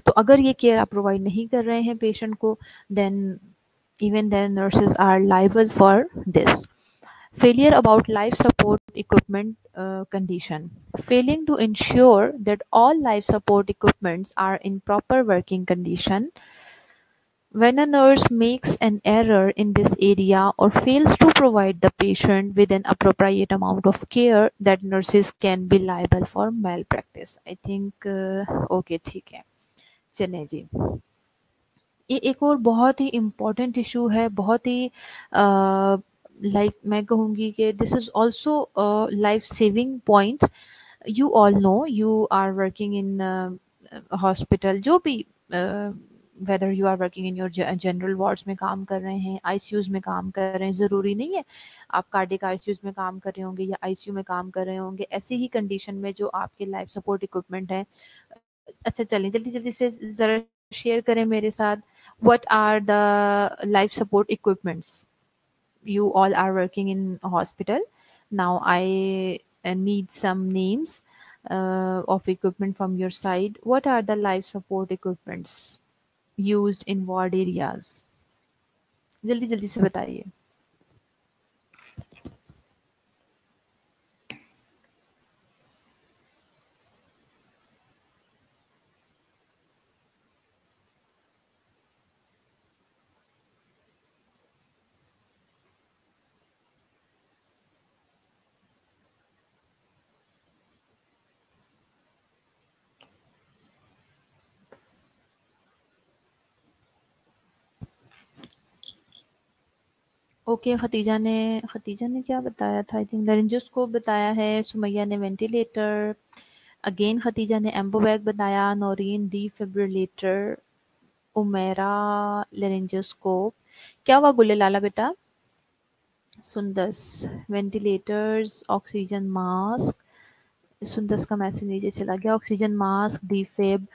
तो अगर ये केयर आप प्रोवाइड नहीं कर रहे हैं पेशेंट को, then even then nurses are liable for this. Failure about life support equipment condition. Failing to ensure that all life support equipments are in proper working condition. When a nurse makes an error in this area or fails to provide the patient with an appropriate amount of care, that nurses can be liable for malpractice. I think okay, ठीक है, चलें जी। ये एक और बहुत ही important issue है, बहुत ही like मैं कहूँगी कि this is also life saving point. You all know, you are working in hospital, जो भी whether you are working in your general wards में काम कर रहे हैं, आईसीयूज में काम कर रहे हैं, ज़रूरी नहीं है आप कार्डिक आईसीयूज में काम कर रहे होंगे या आईसीयू में काम कर रहे होंगे। ऐसे ही कंडीशन में जो आपके लाइफ सपोर्ट इक्विपमेंट है, अच्छा चलें जल्दी जल्दी से ज़रा शेयर करें मेरे साथ, what are the life support equipments? You all are working in a hospital. Now I need some names of equipment from your side. What are the life support equipments used in ward areas? जल्दी जल्दी से बताइए। Okay, Khadija ने क्या बताया था? I think लरिंजोस्कोप बताया है, सुमैया ने वेंटिलेटर, अगेन खतीजा ने एम्बोबैग बताया, नौरीन डिफिब्रिलेटर, उमेरा लेरिंजोस्कोप। क्या हुआ गुल्ले लाला बेटा? Sundas ventilators, oxygen mask, Sundas का मैसेज नीचे चला गया, oxygen mask, defib,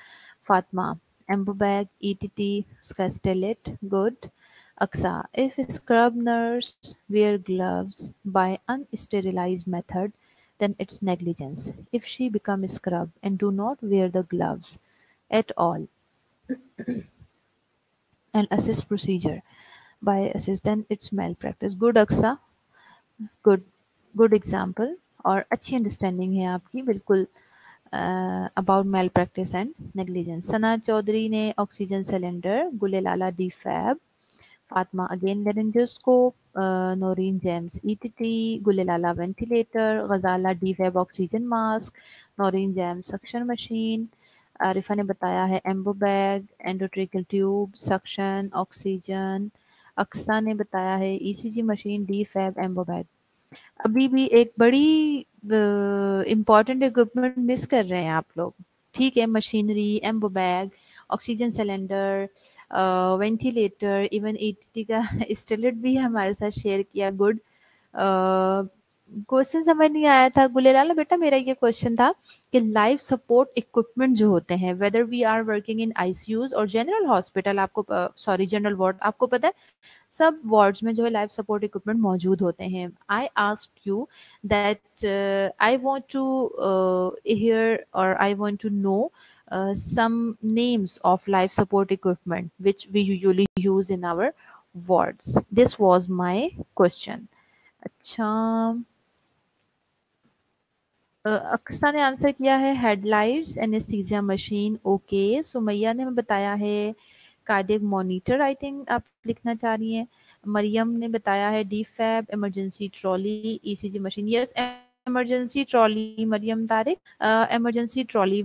Fatima, ambu bag, ETT, स्केस्टेलेट, good. Aksa, if scrub nurse wear gloves by unsterilized method, then it's negligence. If she become scrub and do not wear the gloves at all and assist procedure by assist, then it's malpractice. Good Aksa, good, good example और अच्छी understanding है आपकी बिल्कुल about malpractice and negligence. Sana Chaudhry ने oxygen cylinder, Gule Lala defib, Fatima again laryngoscope, Naureen James ETT, Gule Lala ventilator, Ghazala defib oxygen mask, Naureen James suction machine, Arifa ने बताया है ambu bag, endotracheal tube, suction, oxygen, Aksa ने बताया है ECG machine, defib, ambu bag. अभी भी एक बड़ी इम्पॉर्टेंट इक्विपमेंट मिस कर रहे हैं आप लोग। ठीक है, machinery, ambu bag, oxygen cylinder, ventilator, even ETT का स्टेलेट भी हमारे साथ शेयर किया। गुड। क्वेश्चन समझ नहीं आया था गुलेलाला बेटा, मेरा ये क्वेश्चन था कि लाइफ सपोर्ट इक्विपमेंट जो होते हैं, whether we are working in ICUs और जनरल हॉस्पिटल, आपको सॉरी जनरल वार्ड, आपको पता है सब वार्ड्स में जो है लाइफ सपोर्ट इक्विपमेंट मौजूद होते हैं। I asked you that I want to hear or I want to know some names of life support equipment which we usually use in our wards. This was my question. अच्छा, अक्सा ने answer किया है headlights, anaesthesia machine, okay. Sumaiya ने बताया है cardiac monitor, I think आप लिखना चाह रही हैं। मरियम ने बताया है defib, emergency trolley, ECG machine. Yes emergency trolley, Mariam Tariq, emergency trolley,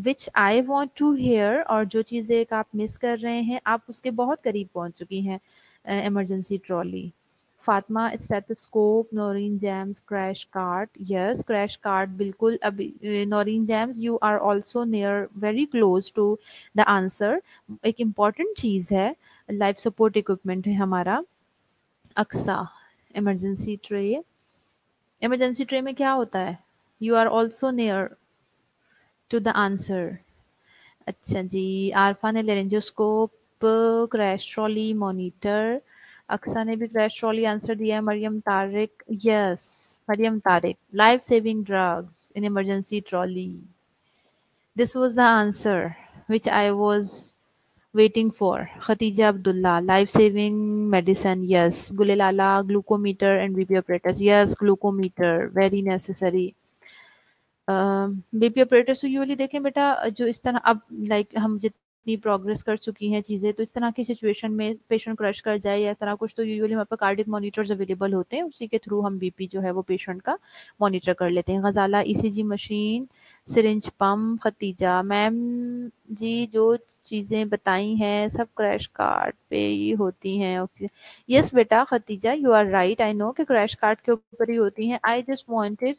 which I want to hear, और जो चीज़ें एक आप मिस कर रहे हैं, आप उसके बहुत करीब पहुंच चुकी हैं. Emergency trolley. Fatima stethoscope, Naureen James crash cart. Yes, crash cart बिल्कुल. अभी Naureen James, you are also near, very close to the answer. एक इम्पॉर्टेंट चीज़ है, लाइफ सपोर्ट इक्विपमेंट है हमारा. Aqsa, emergency tray. Emergency tray में क्या होता है? You are also near to the answer. अच्छा जी, आरफा ने laryngoscope, crash trolley, monitor. Aqsa ने भी क्रैश ट्रॉली आंसर दिया है. Mariam Tariq, yes, Maryam Tariq, life saving drugs in emergency trolley. This was the answer which I was waiting for. Khatija Abdullah, life saving medicine, yes. Gulelala, glucometer and BP apparatus, yes. Glucometer, very necessary. BP operators तो usually देखें बेटा, जो इस तरह अब like हम जितनी progress कर चुकी हैं चीज़ें, तो इस तरह की सिचुएशन में पेशेंट क्रश कर जाए या इस तरह कुछ, तो यूजुअली हमारे पास कार्डियक मॉनिटर्स अवेलेबल होते हैं, उसी के थ्रू हम बीपी जो है वो पेशेंट का मॉनिटर कर लेते हैं. Ghazala, ECG machine, syringe pump. Khatija ma'am ji, जो चीज़ें बताई हैं सब क्रैश कार्ड पे ही होती हैं. यस बेटा Khatija, you are right. I know कि क्रैश कार्ड के ऊपर ही होती हैं. I just wanted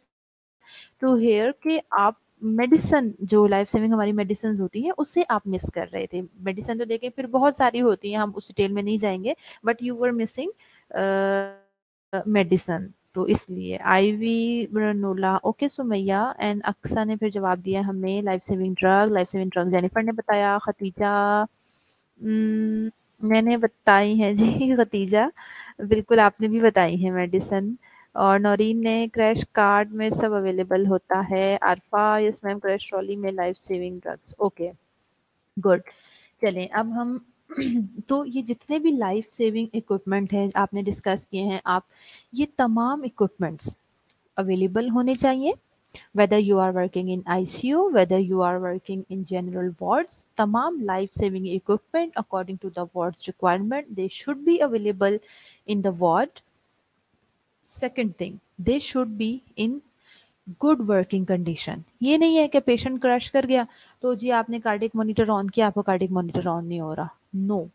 to hear कि आप मेडिसिन, जो लाइफ सेविंग हमारी मेडिसिन होती हैं, उससे आप मिस कर रहे थे. मेडिसिन तो देखें फिर बहुत सारी होती हैं, हम उस डिटेल में नहीं जाएंगे, but you were missing medicine, तो इसलिए. IV branula, okay Sumaiya and Aksa ने फिर जवाब दिया हमें लाइफ सेविंग ड्रग. जेनिफर ने बताया. खतीजा, मैंने बताई है जी. खतीजा, बिल्कुल आपने भी बताई है मेडिसिन. और नौरीन ने क्रैश कार्ड में सब अवेलेबल होता है. Arfa, yes ma'am, crash trolley में life saving drugs. Okay, good. चलें अब हम तो ये जितने भी लाइफ सेविंग इक्विपमेंट हैं आपने डिस्कस किए हैं, आप ये तमाम इक्विपमेंट्स अवेलेबल होने चाहिए. whether you are working in ICU, whether you are working in general wards, tamam life saving equipment according to the ward's requirement, they should be available in the ward. Second thing, they should be in good working condition. ये नहीं है कि patient crush कर गया तो जी आपने cardiac monitor on किया, आपको कार्डियक मॉनिटर ऑन नहीं हो रहा. नो.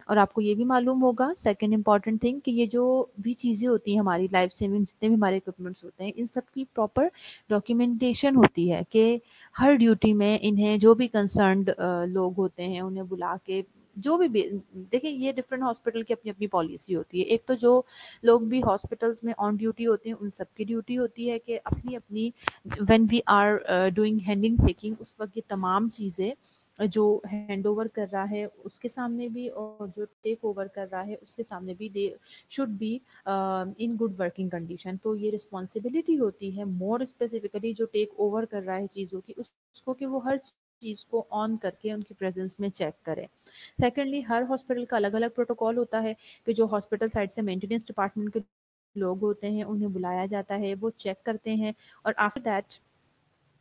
और आपको ये भी मालूम होगा, सेकंड इंपॉर्टेंट थिंग, कि ये जो भी चीज़ें होती हैं हमारी लाइफ सेविंग, जितने भी हमारे इक्विपमेंट्स होते हैं, इन सब की प्रॉपर डॉक्यूमेंटेशन होती है कि हर ड्यूटी में इन्हें जो भी कंसर्न्ड लोग होते हैं उन्हें बुला के, जो भी देखिए ये डिफरेंट हॉस्पिटल की अपनी अपनी पॉलिसी होती है. एक तो जो लोग भी हॉस्पिटल्स में ऑन ड्यूटी होते हैं उन सबकी ड्यूटी होती है कि अपनी अपनी, when we are doing handing taking, उस वक्त ये तमाम चीज़ें जो हैंड ओवर कर रहा है उसके सामने भी और जो टेक ओवर कर रहा है उसके सामने भी they should be in good working condition. तो ये रिस्पॉन्सिबिलिटी होती है मोर स्पेसिफिकली जो टेक ओवर कर रहा है चीज़ों की, उसको कि वो हर चीज़ को ऑन करके उनकी प्रेजेंस में चेक करें. सेकेंडली, हर हॉस्पिटल का अलग अलग प्रोटोकॉल होता है कि जो हॉस्पिटल साइड से मेंटेनेंस डिपार्टमेंट के लोग होते हैं उन्हें बुलाया जाता है, वो चेक करते हैं और आफ्टर दैट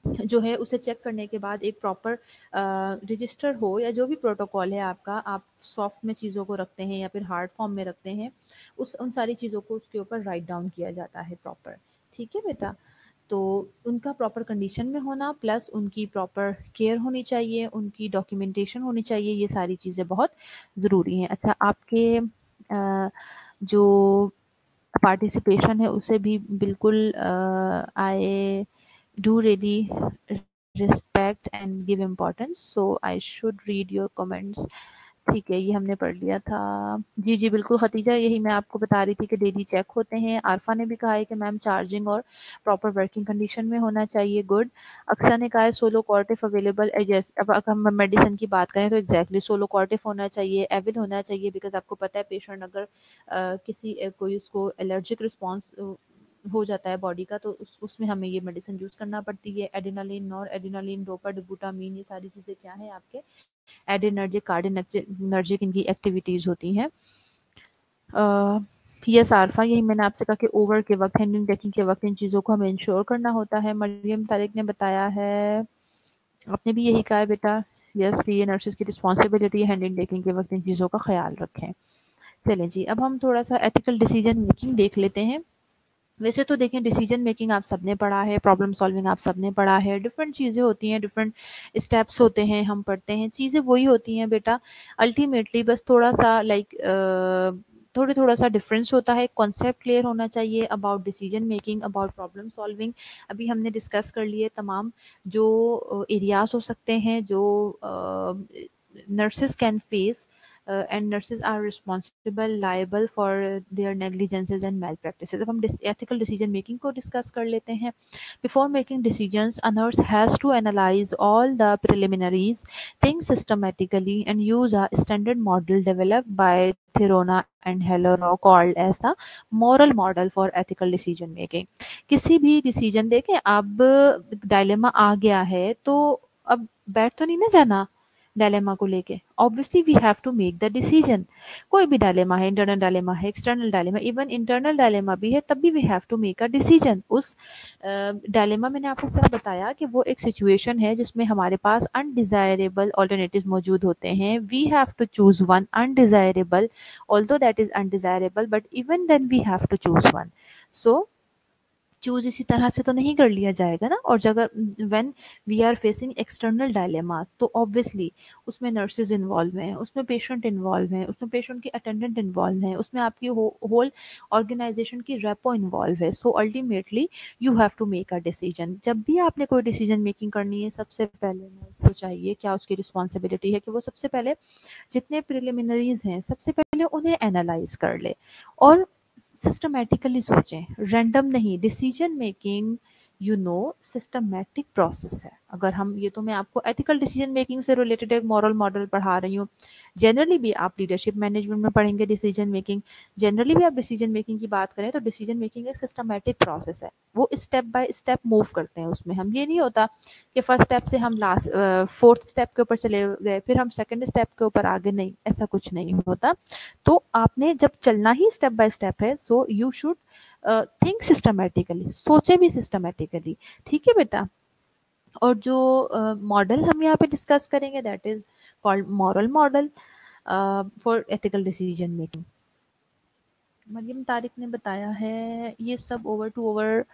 जो है उसे चेक करने के बाद एक प्रॉपर रजिस्टर हो या जो भी प्रोटोकॉल है आपका, आप सॉफ्ट में चीज़ों को रखते हैं या फिर हार्ड फॉर्म में रखते हैं, उन सारी चीज़ों को उसके ऊपर राइट डाउन किया जाता है प्रॉपर. ठीक है बेटा, तो उनका प्रॉपर कंडीशन में होना प्लस उनकी प्रॉपर केयर होनी चाहिए, उनकी डॉक्यूमेंटेशन होनी चाहिए, ये सारी चीज़ें बहुत ज़रूरी हैं. अच्छा, आपके जो पार्टिसिपेशन है उसे भी बिल्कुल आई do really respect and give importance, so I should read your comments. ठीक है, ये हमने पढ़ लिया था. जी जी बिल्कुल खतीजा, यही मैं आपको बता रही थी कि डेली चेक होते हैं. आरफा ने भी कहा है कि मैम चार्जिंग और प्रॉपर वर्किंग कंडीशन में होना चाहिए. गुड. अक्सा ने कहा है सोलो कॉर्टिफ अवेलेबल. अब अगर हम मेडिसिन की बात करें तो एग्जैक्टली सोलो कॉर्टिफ होना चाहिए, एविल होना चाहिए, बिकॉज आपको पता है पेशेंट अगर कोई उसको एलर्जिक रिस्पॉन्स हो जाता है बॉडी का, तो उसमें हमें ये मेडिसिन यूज़ करना पड़ती है. एड्रेनालिन, नॉर एड्रेनालिन, डोपा, डुबुटामीन, ये सारी चीज़ें क्या है आपके एड्रेनर्जिक कार्डिनर्जिक इनकी एक्टिविटीज़ होती हैं. यस आरफा, यही मैंने आपसे कहा कि ओवर के वक्त, हैंडिंग टेकिंग के वक्त इन चीज़ों को हमें इंश्योर करना होता है. मरियम तारिक ने बताया है, आपने भी यही कहा है बेटा. यस, ये नर्सेज की रिस्पॉन्सिबिलिटी है हैंडिंग टेकिंग के वक्त इन चीज़ों का ख्याल रखें. चलें जी, अब हम थोड़ा सा एथिकल डिसीजन मेकिंग देख लेते हैं. वैसे तो देखें, डिसीजन मेकिंग आप सबने पढ़ा है, प्रॉब्लम सॉल्विंग आप सबने पढ़ा है, डिफरेंट चीज़ें होती हैं, डिफरेंट स्टेप्स होते हैं, हम पढ़ते हैं, चीज़ें वही होती हैं बेटा। अल्टीमेटली बस थोड़ा सा थोड़ा सा डिफरेंस होता है, कॉन्सेप्ट क्लियर होना चाहिए about decision making, about problem solving. अभी हमने डिस्कस कर लिए तमाम जो एरियाज हो सकते हैं जो nurses can face, and nurses are responsible liable for their negligences and malpractices. अब हम ethical decision making को discuss कर लेते हैं. Before making decisions, a nurse has to analyze all the preliminaries, think systematically, and use a standard model developed by Thirona and Hellero called as the moral model for ethical decision making. किसी भी decision देखें, अब dilemma आ गया है तो अब बैठ तो नहीं ना जाना डायलेमा को लेके। Obviously we have to make the decision. कोई भी डायलेमा है, इंटरनल डायलेमा है, external dilemma, even internal dilemma भी है, तब भी we have to make a decision. उस डायलेमा मैंने आपको क्या बताया कि वो एक सिचुएशन है जिसमें हमारे पास अनडिजायरेबल ऑल्टरनेटिव मौजूद होते हैं। We have to choose one undesirable, although that is undesirable, but even then we have to choose one. So choose इसी तरह से तो नहीं कर लिया जाएगा ना। और अगर when we are facing external dilemma तो ऑब्वियसली उसमें नर्सेज इन्वॉल्व हैं, उसमें पेशेंट इन्वॉल्व हैं, उसमें पेशेंट की अटेंडेंट इन्वॉल्व हैं, उसमें आपकी होल ऑर्गेनाइजेशन की रेपो इन्वॉल्व है। So ultimately you have to make a decision. जब भी आपने कोई डिसीजन मेकिंग करनी है, सबसे पहले नर्स को चाहिए, क्या उसकी रिस्पॉन्सिबिलिटी है कि वो सबसे पहले जितने प्रिलिमिनरीज हैं सबसे पहले उन्हें एनालाइज कर ले और सिस्टमैटिकली सोचें, रैंडम नहीं। डिसीजन मेकिंग सिस्टमैटिक प्रोसेस है। अगर हम ये तो मैं आपको एथिकल डिसीजन मेकिंग से रिलेटेड एक मॉरल मॉडल पढ़ा रही हूँ। जनरली भी आप लीडरशिप मैनेजमेंट में पढ़ेंगे डिसीजन मेकिंग। जनरली भी आप डिसीजन मेकिंग की बात करें तो डिसीजन मेकिंग एक सिस्टमैटिक प्रोसेस है। वो स्टेप बाय स्टेप मूव करते हैं। उसमें हम ये नहीं होता कि फर्स्ट स्टेप से हम लास्ट फोर्थ स्टेप के ऊपर चले गए फिर हम सेकंड स्टेप के ऊपर आगे, नहीं, ऐसा कुछ नहीं होता। तो आपने जब चलना ही स्टेप बाय स्टेप है, so you should think systematically, सोचे भी सिस्टमैटिकली। ठीक है बेटा। और जो मॉडल हम यहाँ पे डिस्कस करेंगे that is called moral model for ethical decision making. Mariam Tariq ने बताया है ये सब over to over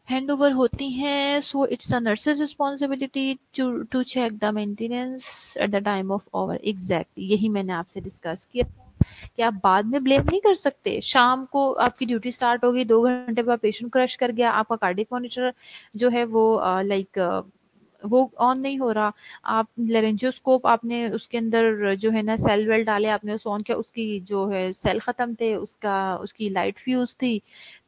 hand over होती हैं। So it's a nurse's responsibility to check the maintenance at the time of over. Exactly यही मैंने आपसे डिस्कस किया कि आप बाद में ब्लेम नहीं कर सकते। शाम को आपकी ड्यूटी स्टार्ट होगी, 2 घंटे बाद पेशेंट क्रश कर गया, आपका कार्डियक मॉनिटर जो है वो वो ऑन नहीं हो रहा, आप लेरेंजियोस्कोप आपने उसके अंदर जो है ना सेल वेल डाले, आपने उस ऑन किया, उसकी जो है सेल ख़त्म थे, उसकी लाइट फ्यूज थी।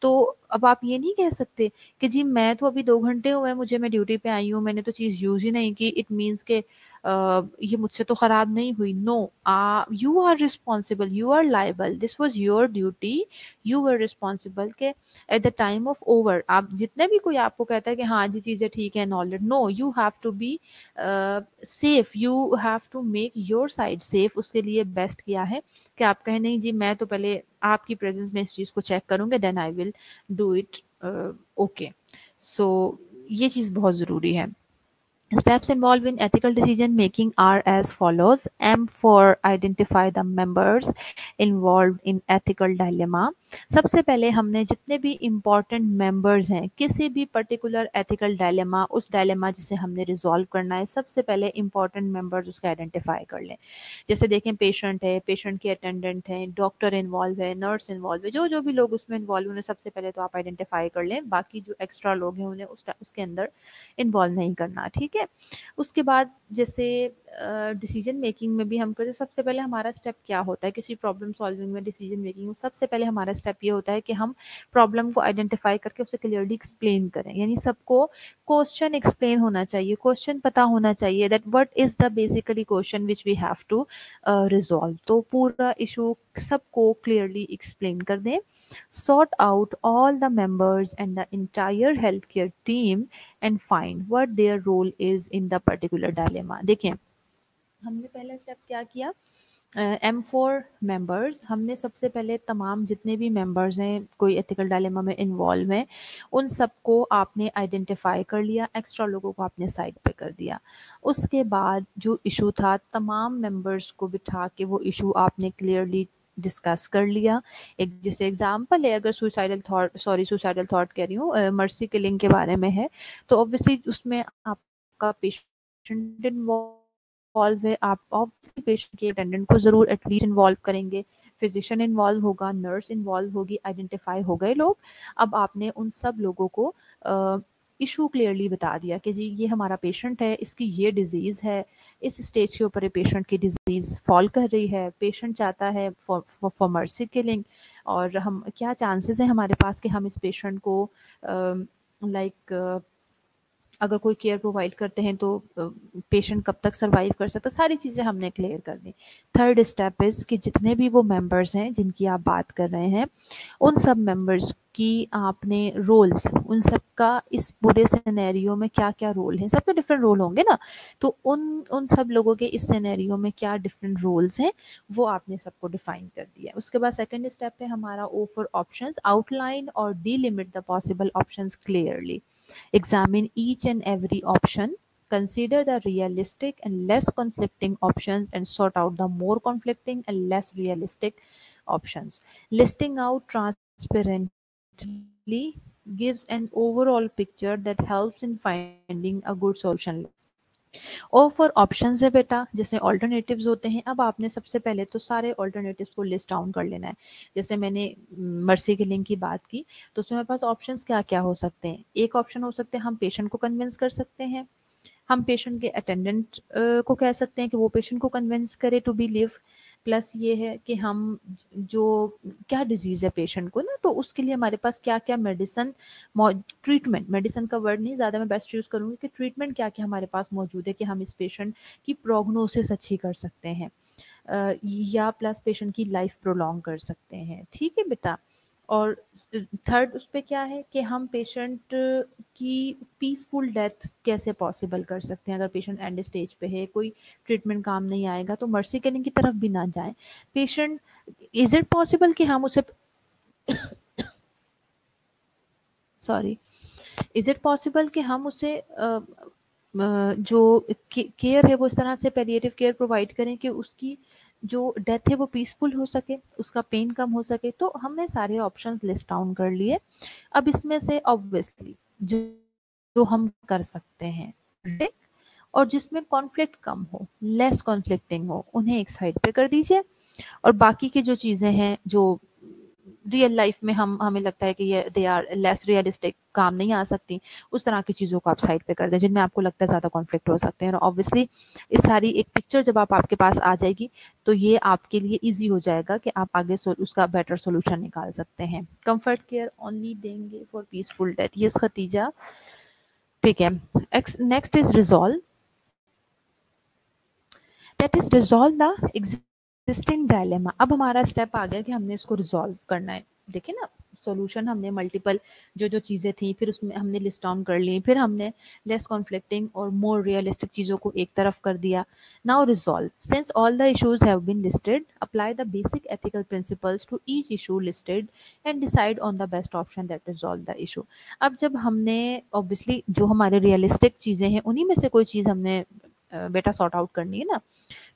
तो अब आप ये नहीं कह सकते कि जी मैं तो अभी 2 घंटे हुए मुझे, मैं ड्यूटी पे आई हूँ, मैंने तो चीज़ यूज़ ही नहीं की, इट मीन्स के ये मुझसे तो ख़राब नहीं हुई। No, you are responsible, you are liable, this was your duty, you are responsible के at the time of over. आप जितने भी कोई आपको कहता है कि हाँ जी चीज़ें ठीक है knowledge, no, you have to be safe, you have to make your side safe. उसके लिए बेस्ट किया है कि आप कहें नहीं जी मैं तो पहले आपकी प्रेजेंस में इस चीज़ को चेक करूँगा, then I will do it. Okay, so ये चीज़ बहुत ज़रूरी है। Steps involved in ethical decision making are as follows. M for identify the members involved in ethical dilemma. सबसे पहले हमने जितने भी इम्पॉर्टेंट मेंबर्स हैं किसी भी पर्टिकुलर एथिकल डायलेमा, उस डायलेमा जिसे हमने रिजॉल्व करना है, सबसे पहले इम्पॉर्टेंट मेंबर्स उसका आइडेंटिफाई कर लें। जैसे देखें पेशेंट है, पेशेंट की अटेंडेंट है, डॉक्टर इन्वॉल्व है, नर्स इन्वॉल्व है, जो जो भी लोग उसमें इन्वॉल्व उन्हें सबसे पहले तो आप आइडेंटिफाई कर लें। बाकी जो एक्स्ट्रा लोग हैं उन्हें उसके अंदर इन्वॉल्व नहीं करना। ठीक है। उसके बाद जैसे डिसीजन मेकिंग में भी हम करते, सबसे पहले हमारा स्टेप क्या होता है किसी प्रॉब्लम सॉल्विंग में, डिसीजन मेकिंग में सबसे पहले हमारा स्टेप ये होता है कि हम प्रॉब्लम को आइडेंटिफाई करके उसे क्लियरली एक्सप्लेन करें। यानी सबको क्वेश्चन एक्सप्लेन होना चाहिए, क्वेश्चन पता होना चाहिए that what is the basically question which we have to resolve. तो पूरा इशू सबको क्लियरली एक्सप्लेन कर दें। Sort out all the members and the entire healthcare team and find what their role is in the particular dilemma। देखें हमने पहला step क्या किया, M4 मेंबर्स, हमने सबसे पहले तमाम जितने भी मेंबर्स हैं कोई एथिकल डायलेमा में इन्वॉल्व हैं उन सबको आपने आइडेंटिफाई कर लिया, एक्स्ट्रा लोगों को आपने साइड पे कर दिया। उसके बाद जो इशू था तमाम मेंबर्स को बिठा के वो इशू आपने क्लियरली डिस्कस कर लिया। एक जैसे एग्जांपल है, अगर सुसाइडल थॉट कह रही हूँ, मर्सी किलिंग के बारे में है, तो ऑब्वियसली उसमें आपका पेशेंट इन्वॉल्व है, आप ऑब्वियसली पेशेंट के अटेंडेंट को ज़रूर एटलीस्ट इन्वॉल्व करेंगे, फिजिशियन इन्वॉल्व होगा, नर्स इन्वॉल्व होगी, आइडेंटिफाई हो गए लोग। अब आपने उन सब लोगों को इशू क्लियरली बता दिया कि जी ये हमारा पेशेंट है, इसकी ये डिजीज़ है, इस स्टेज के ऊपर पेशेंट की डिजीज़ फॉल कर रही है, पेशेंट चाहता है फॉर मर्सी किलिंग, और हम क्या चांसेस हैं हमारे पास कि हम इस पेशेंट को लाइक अगर कोई केयर प्रोवाइड करते हैं तो पेशेंट कब तक सरवाइव कर सकता है, सारी चीज़ें हमने क्लियर कर दी। थर्ड स्टेप इज़ कि जितने भी वो मेंबर्स हैं जिनकी आप बात कर रहे हैं, उन सब मेंबर्स की आपने रोल्स, उन सब का इस पूरे सिनेरियो में क्या क्या रोल है, सबके डिफरेंट रोल होंगे ना, तो उन उन सब लोगों के इस सिनेरियो में क्या डिफरेंट रोल्स हैं वो आपने सबको डिफाइन कर दिया। उसके बाद सेकंड स्टेप है हमारा ओ फॉर ऑप्शंस, आउटलाइन और delimit the possible options clearly, examine each and every option, consider the realistic and less conflicting options, and sort out the more conflicting and less realistic options. Listing out transparently gives an overall picture that helps in finding a good solution. Oh four options है बेटा, जैसे alternatives होते हैं। अब आपने सबसे पहले तो सारे ऑल्टरनेटिव्स को लिस्ट डाउन कर लेना है। जैसे मैंने मर्सी किलिंग की बात की, तो उसमें हमारे पास ऑप्शंस क्या क्या हो सकते हैं। एक ऑप्शन हो सकते हैं हम पेशेंट को कन्विंस कर सकते हैं, हम पेशेंट के अटेंडेंट को कह सकते हैं कि वो पेशेंट को कन्विंस करे टू बी लिव। प्लस ये है कि हम जो क्या डिजीज़ है पेशेंट को ना, तो उसके लिए हमारे पास क्या क्या मेडिसिन, ट्रीटमेंट, मेडिसिन का वर्ड नहीं ज़्यादा मैं बेस्ट यूज़ करूँगी, कि ट्रीटमेंट क्या क्या हमारे पास मौजूद है कि हम इस पेशेंट की प्रोग्नोसिस अच्छी कर सकते हैं, या प्लस पेशेंट की लाइफ प्रोलॉन्ग कर सकते हैं। ठीक है बेटा। और थर्ड उस पे क्या है कि हम पेशेंट की पीसफुल डेथ कैसे पॉसिबल कर सकते हैं। अगर पेशेंट एंड स्टेज पे है, कोई ट्रीटमेंट काम नहीं आएगा, तो मर्सी किलिंग की तरफ भी ना जाएं। पेशेंट, इज इट पॉसिबल कि हम उसे सॉरी इज इट पॉसिबल कि हम उसे जो केयर है वो इस तरह से पैलिएटिव केयर प्रोवाइड करें कि उसकी जो डेथ है वो पीसफुल हो सके, उसका पेन कम हो सके। तो हमने सारे ऑप्शंस लिस्ट डाउन कर लिए। अब इसमें से ऑब्वियसली जो जो हम कर सकते हैं, ठीक, और जिसमें कॉन्फ्लिक्ट कम हो, लेस कॉन्फ्लिक्टिंग हो, उन्हें एक साइड पे कर दीजिए। और बाकी की जो चीज़ें हैं जो रियल लाइफ में हमें लगता है कि ये दे आर लेस रियलिस्टिक, काम नहीं आ सकती, उस तरह की चीज़ों को आप साइड पे कर दें जिनमें आपको लगता है ज़्यादा कॉन्फ्लिक्ट हो सकते हैं। और ऑब्वियसली इस सारी एक पिक्चर जब आपके पास आ जाएगी तो ये आपके लिए ईजी हो जाएगा कि आप आगे उसका बेटर सोल्यूशन निकाल सकते हैं। कंफर्ट केयर ओनली देंगे फॉर पीसफुल डेथ, ये खतीजा। ठीक है। Next is resolve, that is resolve the existing dilemma. अब हमारा स्टेप आ गया कि हमने इसको रिजॉल्व करना है। देखिए ना, सॉल्यूशन हमने मल्टीपल जो जो चीज़ें थी फिर उसमें हमने लिस्ट डाउन कर ली, फिर हमने लेस कॉन्फ्लिक्टिंग और मोर रियलिस्टिक चीज़ों को एक तरफ कर दिया। Now resolve, since all the issues have been listed, apply the basic ethical principles to each issue listed and decide on the best option that resolve the issue. अब जब हमने ऑब्वियसली जो हमारे रियलिस्टिक चीज़ें हैं उन्हीं में से कोई चीज़ हमने बेटा सॉर्ट आउट करनी है ना,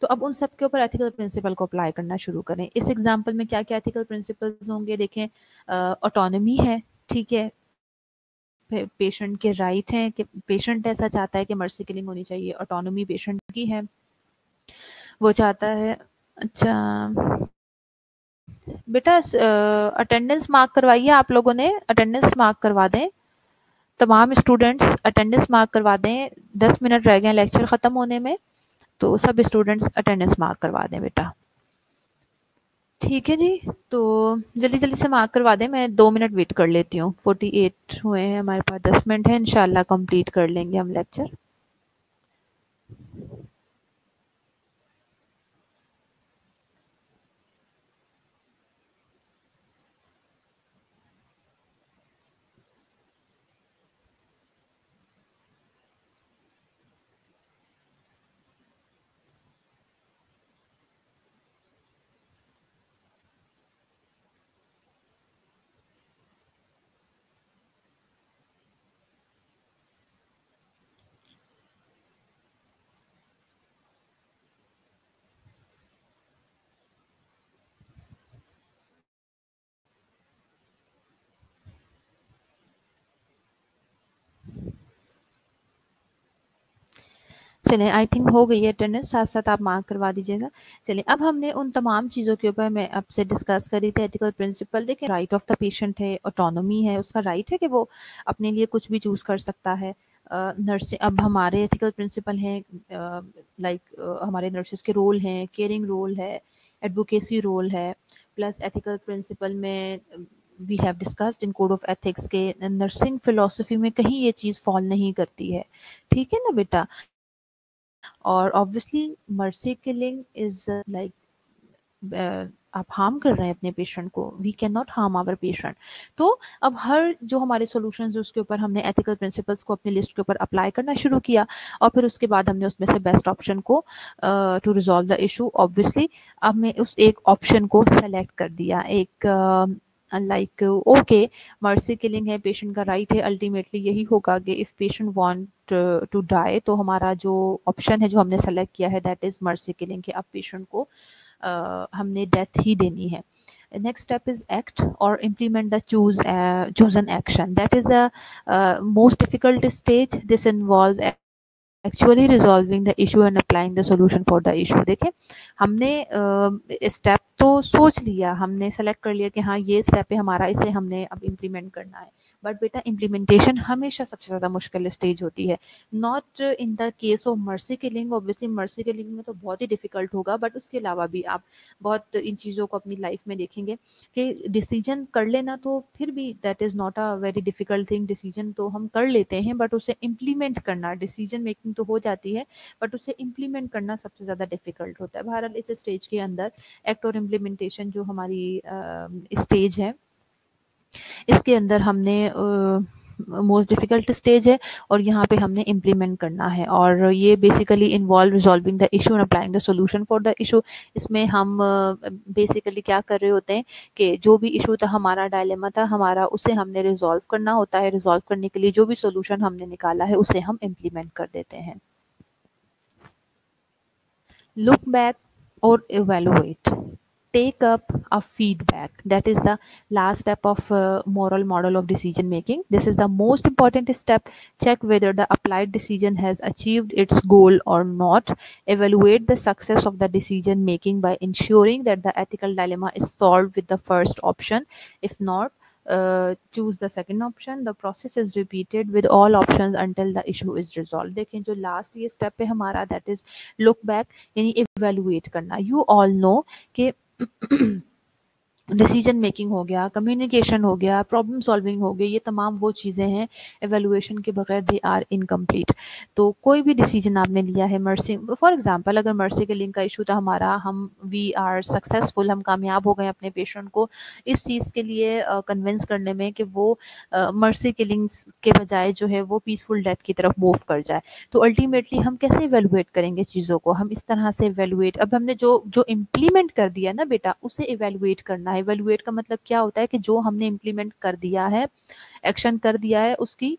तो अब उन सब के ऊपर एथिकल प्रिंसिपल को अप्लाई करना शुरू करें। इस एग्जाम्पल में क्या क्या एथिकल प्रिंसिपल्स होंगे देखें। ऑटोनॉमी है, ठीक है, पेशेंट के राइट हैं कि पेशेंट ऐसा चाहता है कि मर्सी किलिंग होनी चाहिए, ऑटोनॉमी पेशेंट की है, वो चाहता है। अच्छा बेटा, अटेंडेंस मार्क करवाइए, आप लोगों ने अटेंडेंस मार्क करवा दें, तमाम स्टूडेंट्स अटेंडेंस मार्क करवा दें। 10 मिनट रह गए लेक्चर ख़त्म होने में, तो सब स्टूडेंट्स अटेंडेंस मार्क करवा दें बेटा। ठीक है जी, तो जल्दी जल्दी से मार्क करवा दें, मैं 2 मिनट वेट कर लेती हूँ। 48 हुए हैं, हमारे पास 10 मिनट है, इंशाल्लाह कंप्लीट कर लेंगे हम लेक्चर। चलिए, आई थिंक हो गई है अटेंडेंस, साथ-साथ आप मार्क करवा दीजिएगा। चलिए, अब हमने उन तमाम चीज़ों के ऊपर मैं आपसे डिस्कस करी थी एथिकल प्रिंसिपल। देखिए, राइट ऑफ द पेशेंट है, ऑटोनॉमी है, उसका राइट है कि वो अपने लिए कुछ भी चूज़ कर सकता है। नर्सिंग, अब हमारे एथिकल प्रिंसिपल हैं, हमारे नर्सेस के रोल हैं, केयरिंग रोल है, एडवोकेसी रोल है, प्लस एथिकल प्रिंसिपल में we have discussed in code of ethics के नर्सिंग फिलॉसफी में कहीं ये चीज़ फॉल नहीं करती है। ठीक है ना बेटा? और obviously mercy killing is like आप हार्म कर रहे हैं अपने पेशेंट को, we can not harm our patient. तो अब हर जो हमारे सॉल्यूशंस है उसके ऊपर हमने एथिकल प्रिंसिपल्स को अपनी लिस्ट के ऊपर अप्लाई करना शुरू किया, और फिर उसके बाद हमने उसमें से बेस्ट ऑप्शन को to resolve the issue, obviously अब मैं उस एक ऑप्शन को सेलेक्ट कर दिया। एक लाइक ओके, मर्सी किलिंग है, पेशेंट का राइट है, अल्टीमेटली यही होगा कि if patient want to die, तो हमारा जो ऑप्शन है जो हमने सेलेक्ट किया है दैट इज़ मर्सी किलिंग, कि अब पेशेंट को हमने डेथ ही देनी है। Next step is act or implement the chosen action. That is the most difficult stage. This involve actually resolving the issue and applying the solution for the issue. देखिए, हमने step तो सोच लिया, हमने सेलेक्ट कर लिया कि हाँ ये स्टेप है हमारा, इसे हमने अब इम्प्लीमेंट करना है, बट बेटा इम्प्लीमेंटेशन हमेशा सबसे ज़्यादा मुश्किल स्टेज होती है। Not in the case of mercy killing, obviously mercy killing में तो बहुत ही डिफिकल्ट होगा, बट उसके अलावा भी आप बहुत इन चीज़ों को अपनी लाइफ में देखेंगे कि डिसीजन कर लेना तो फिर भी that is not a very difficult thing. Decision तो हम कर लेते हैं, बट उसे इम्प्लीमेंट करना, डिसीजन मेकिंग तो हो जाती है, बट उसे इम्प्लीमेंट करना सबसे ज़्यादा डिफिकल्ट होता है। बहरहाल इस स्टेज के अंदर एक्ट और इम्प्लीमेंटेशन जो हमारी स्टेज है, इसके अंदर हमने मोस्ट डिफ़िकल्ट स्टेज है, और यहाँ पे हमने इम्प्लीमेंट करना है, और ये basically involve resolving the issue and applying the solution for the issue. इसमें हम बेसिकली क्या कर रहे होते हैं कि जो भी इशू था हमारा, डायलेमा था हमारा, उसे हमने रिजॉल्व करना होता है। रिजॉल्व करने के लिए जो भी सॉल्यूशन हमने निकाला है उसे हम इम्प्लीमेंट कर देते हैं। Look back or evaluate. Take up a feedback. That is the last step of moral model of decision making. This is the most important step. Check whether the applied decision has achieved its goal or not. Evaluate the success of the decision making by ensuring that the ethical dilemma is solved with the first option. If not, choose the second option. The process is repeated with all options until the issue is resolved. देखें, जो last ये step है हमारा, that is look back, यानी evaluate करना। You all no कि decision making हो गया, कम्युनिकेशन हो गया, प्रॉब्लम सॉल्विंग हो गई, ये तमाम वो चीज़ें हैं एवेलुएशन के बगैर दे आर इनकम्प्लीट। तो कोई भी डिसीजन आपने लिया है, मर्सी फॉर एग्जांपल अगर मर्सी के लिंक का इशू था हमारा, हम वी आर सक्सेसफुल, हम कामयाब हो गए अपने पेशेंट को इस चीज़ के लिए कन्विंस करने में कि वो मर्सी किलिंग्स के बजाय जो है वो पीसफुल डेथ की तरफ मूव कर जाए। तो अल्टीमेटली हम कैसे इवेलुएट करेंगे चीज़ों को? हम इस तरह से इवेलुएट, अब हमने जो जो इम्प्लीमेंट कर दिया ना बेटा, उसे इवेलुएट करना है। इवेलुएट का मतलब क्या होता है कि जो हमने इम्प्लीमेंट कर दिया है, एक्शन कर दिया है, उसकी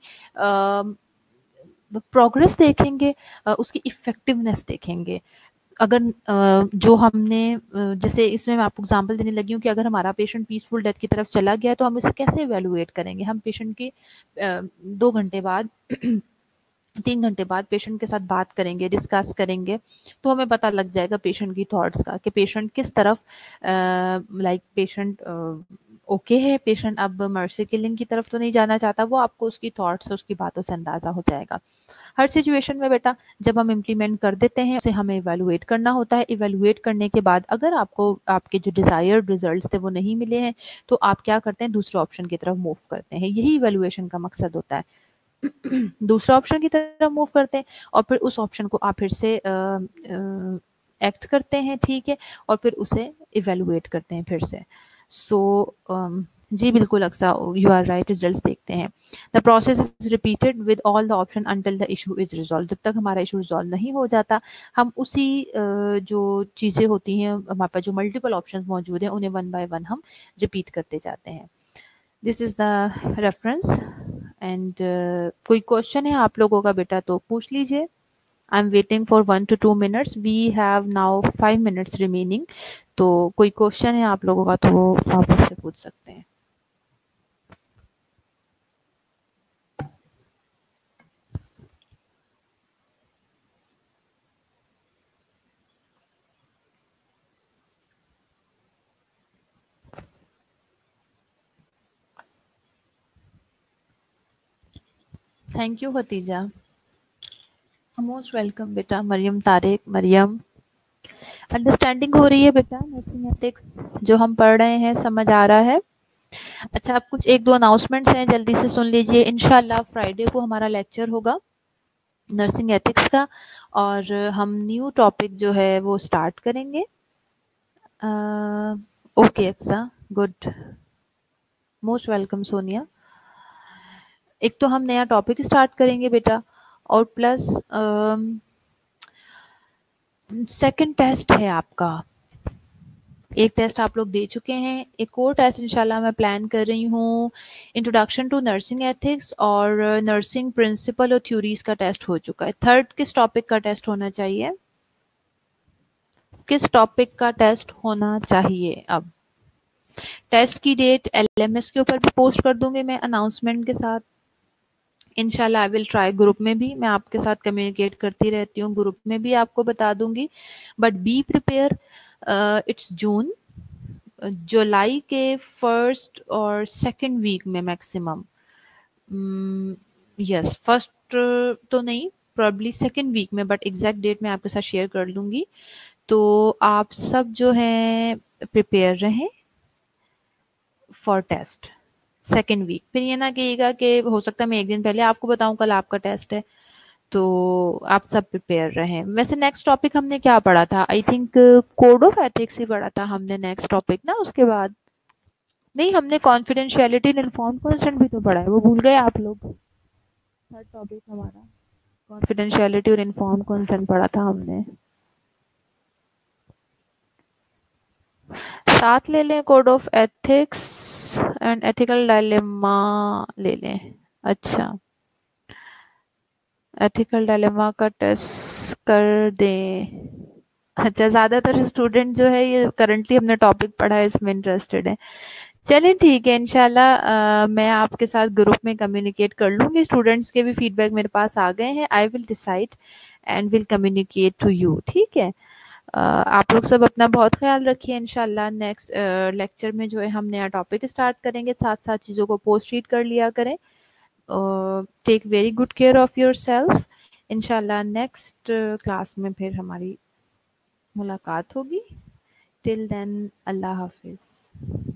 प्रोग्रेस देखेंगे, उसकी इफेक्टिवनेस देखेंगे। अगर जो हमने जैसे इसमें मैं आपको एग्जांपल देने लगी हूँ कि अगर हमारा पेशेंट पीसफुल डेथ की तरफ चला गया तो हम उसे कैसे इवेलुएट करेंगे? हम पेशेंट की 2 घंटे बाद 3 घंटे बाद पेशेंट के साथ बात करेंगे, डिस्कस करेंगे, तो हमें पता लग जाएगा पेशेंट की थॉट्स का कि पेशेंट किस तरफ पेशेंट ओके है, पेशेंट अब मर्सी किलिंग की तरफ तो नहीं जाना चाहता, वो आपको उसकी थॉट्स से, उसकी बातों से अंदाज़ा हो जाएगा। हर सिचुएशन में बेटा जब हम इम्प्लीमेंट कर देते हैं उसे हमें इवेलुएट करना होता है। इवेलुएट करने के बाद अगर आपको आपके जो डिज़ायर्ड रिजल्ट्स थे वो नहीं मिले हैं, तो आप क्या करते हैं? दूसरे ऑप्शन की तरफ मूव करते हैं। यही इवेलुएशन का मकसद होता है। दूसरा ऑप्शन की तरफ मूव करते हैं, और फिर उस ऑप्शन को आप फिर से एक्ट करते हैं, ठीक है, और फिर उसे इवेलुएट करते हैं फिर से। सो जी बिल्कुल Aqsa, you are right, results देखते हैं। The process is repeated with all the option until the issue is resolve. जब तक हमारा इशू रिजॉल्व नहीं हो जाता, हम उसी जो चीज़ें होती हैं, हमारे पास जो मल्टीपल ऑप्शन मौजूद हैं, उन्हें वन बाय वन हम रिपीट करते जाते हैं। This is the reference and कोई क्वेश्चन है आप लोगों का बेटा तो पूछ लीजिए। I am waiting for 1 to 2 minutes. We have now 5 minutes remaining. तो कोई क्वेश्चन है आप लोगों का तो वो आप मुझसे पूछ सकते हैं। Thank you Khatija, most welcome बेटा। मरियम तारिक, मरियम अंडरस्टैंडिंग हो रही है बेटा? नर्सिंग एथिक्स जो हम पढ़ रहे हैं समझ आ रहा है? अच्छा, अब कुछ एक दो अनाउंसमेंट्स हैं, जल्दी से सुन लीजिए। इंशाल्लाह फ्राइडे को हमारा लेक्चर होगा नर्सिंग एथिक्स का, और हम न्यू टॉपिक जो है वो स्टार्ट करेंगे। Okay Aqsa, good, most welcome Sonia. एक तो हम नया टॉपिक स्टार्ट करेंगे बेटा, और प्लस सेकंड टेस्ट है आपका। एक टेस्ट आप लोग दे चुके हैं, एक और टेस्ट इंशाल्लाह मैं प्लान कर रही हूँ। इंट्रोडक्शन टू नर्सिंग एथिक्स और नर्सिंग प्रिंसिपल और थ्योरीज का टेस्ट हो चुका है। थर्ड किस टॉपिक का टेस्ट होना चाहिए? किस टॉपिक का टेस्ट होना चाहिए? अब टेस्ट की डेट एलएमएस के ऊपर भी पोस्ट कर दूंगी मैं अनाउंसमेंट के साथ। इंशाल्लाह आई विल ट्राई, ग्रुप में भी मैं आपके साथ कम्युनिकेट करती रहती हूँ, ग्रुप में भी आपको बता दूंगी। बट बी प्रिपेयर, इट्स जून, जुलाई के फर्स्ट और सेकंड वीक में मैक्सिमम, यस फर्स्ट तो नहीं, प्रॉब्ली सेकंड वीक में, बट एग्जैक्ट डेट मैं आपके साथ शेयर कर लूंगी। तो आप सब जो हैं प्रिपेयर रहें फॉर टेस्ट सेकेंड वीक। फिर ये ना कहिएगा कि हो सकता है मैं एक दिन पहले आपको बताऊं कल आपका टेस्ट है, तो आप सब प्रिपेयर रहें। वैसे नेक्स्ट टॉपिक हमने क्या पढ़ा था? I think code of ethics ही पढ़ा था हमने नेक्स्ट टॉपिक ना, उसके बाद नहीं, हमने कॉन्फिडेंशियलिटी एंड इन्फॉर्म्ड कंसेंट भी तो पढ़ा है, वो भूल गए आप लोग? थर्ड टॉपिक हमारा कॉन्फिडेंशियलिटी और इन्फॉर्म्ड कंसेंट पढ़ा था हमने। साथ ले लें code of ethics and ethical dilemma ले लें। अच्छा, एथिकल डायलेमा का टेस्ट कर दें। अच्छा, ज़्यादातर स्टूडेंट जो है ये करंटली हमने टॉपिक पढ़ा है इसमें इंटरेस्टेड है। चलिए ठीक है, इंशाल्लाह मैं आपके साथ ग्रुप में कम्युनिकेट कर लूँगी। स्टूडेंट्स के भी फीडबैक मेरे पास आ गए हैं, I will decide and will communicate to you, ठीक है? आप लोग सब अपना बहुत ख्याल रखिए। इंशाल्लाह नेक्स्ट लेक्चर में जो है हम नया टॉपिक स्टार्ट करेंगे, साथ साथ चीज़ों को पोस्ट रीड कर लिया करें। Take very good care of yourself. इंशाल्लाह नेक्स्ट क्लास में फिर हमारी मुलाकात होगी। टिल देन, अल्लाह हाफिज़।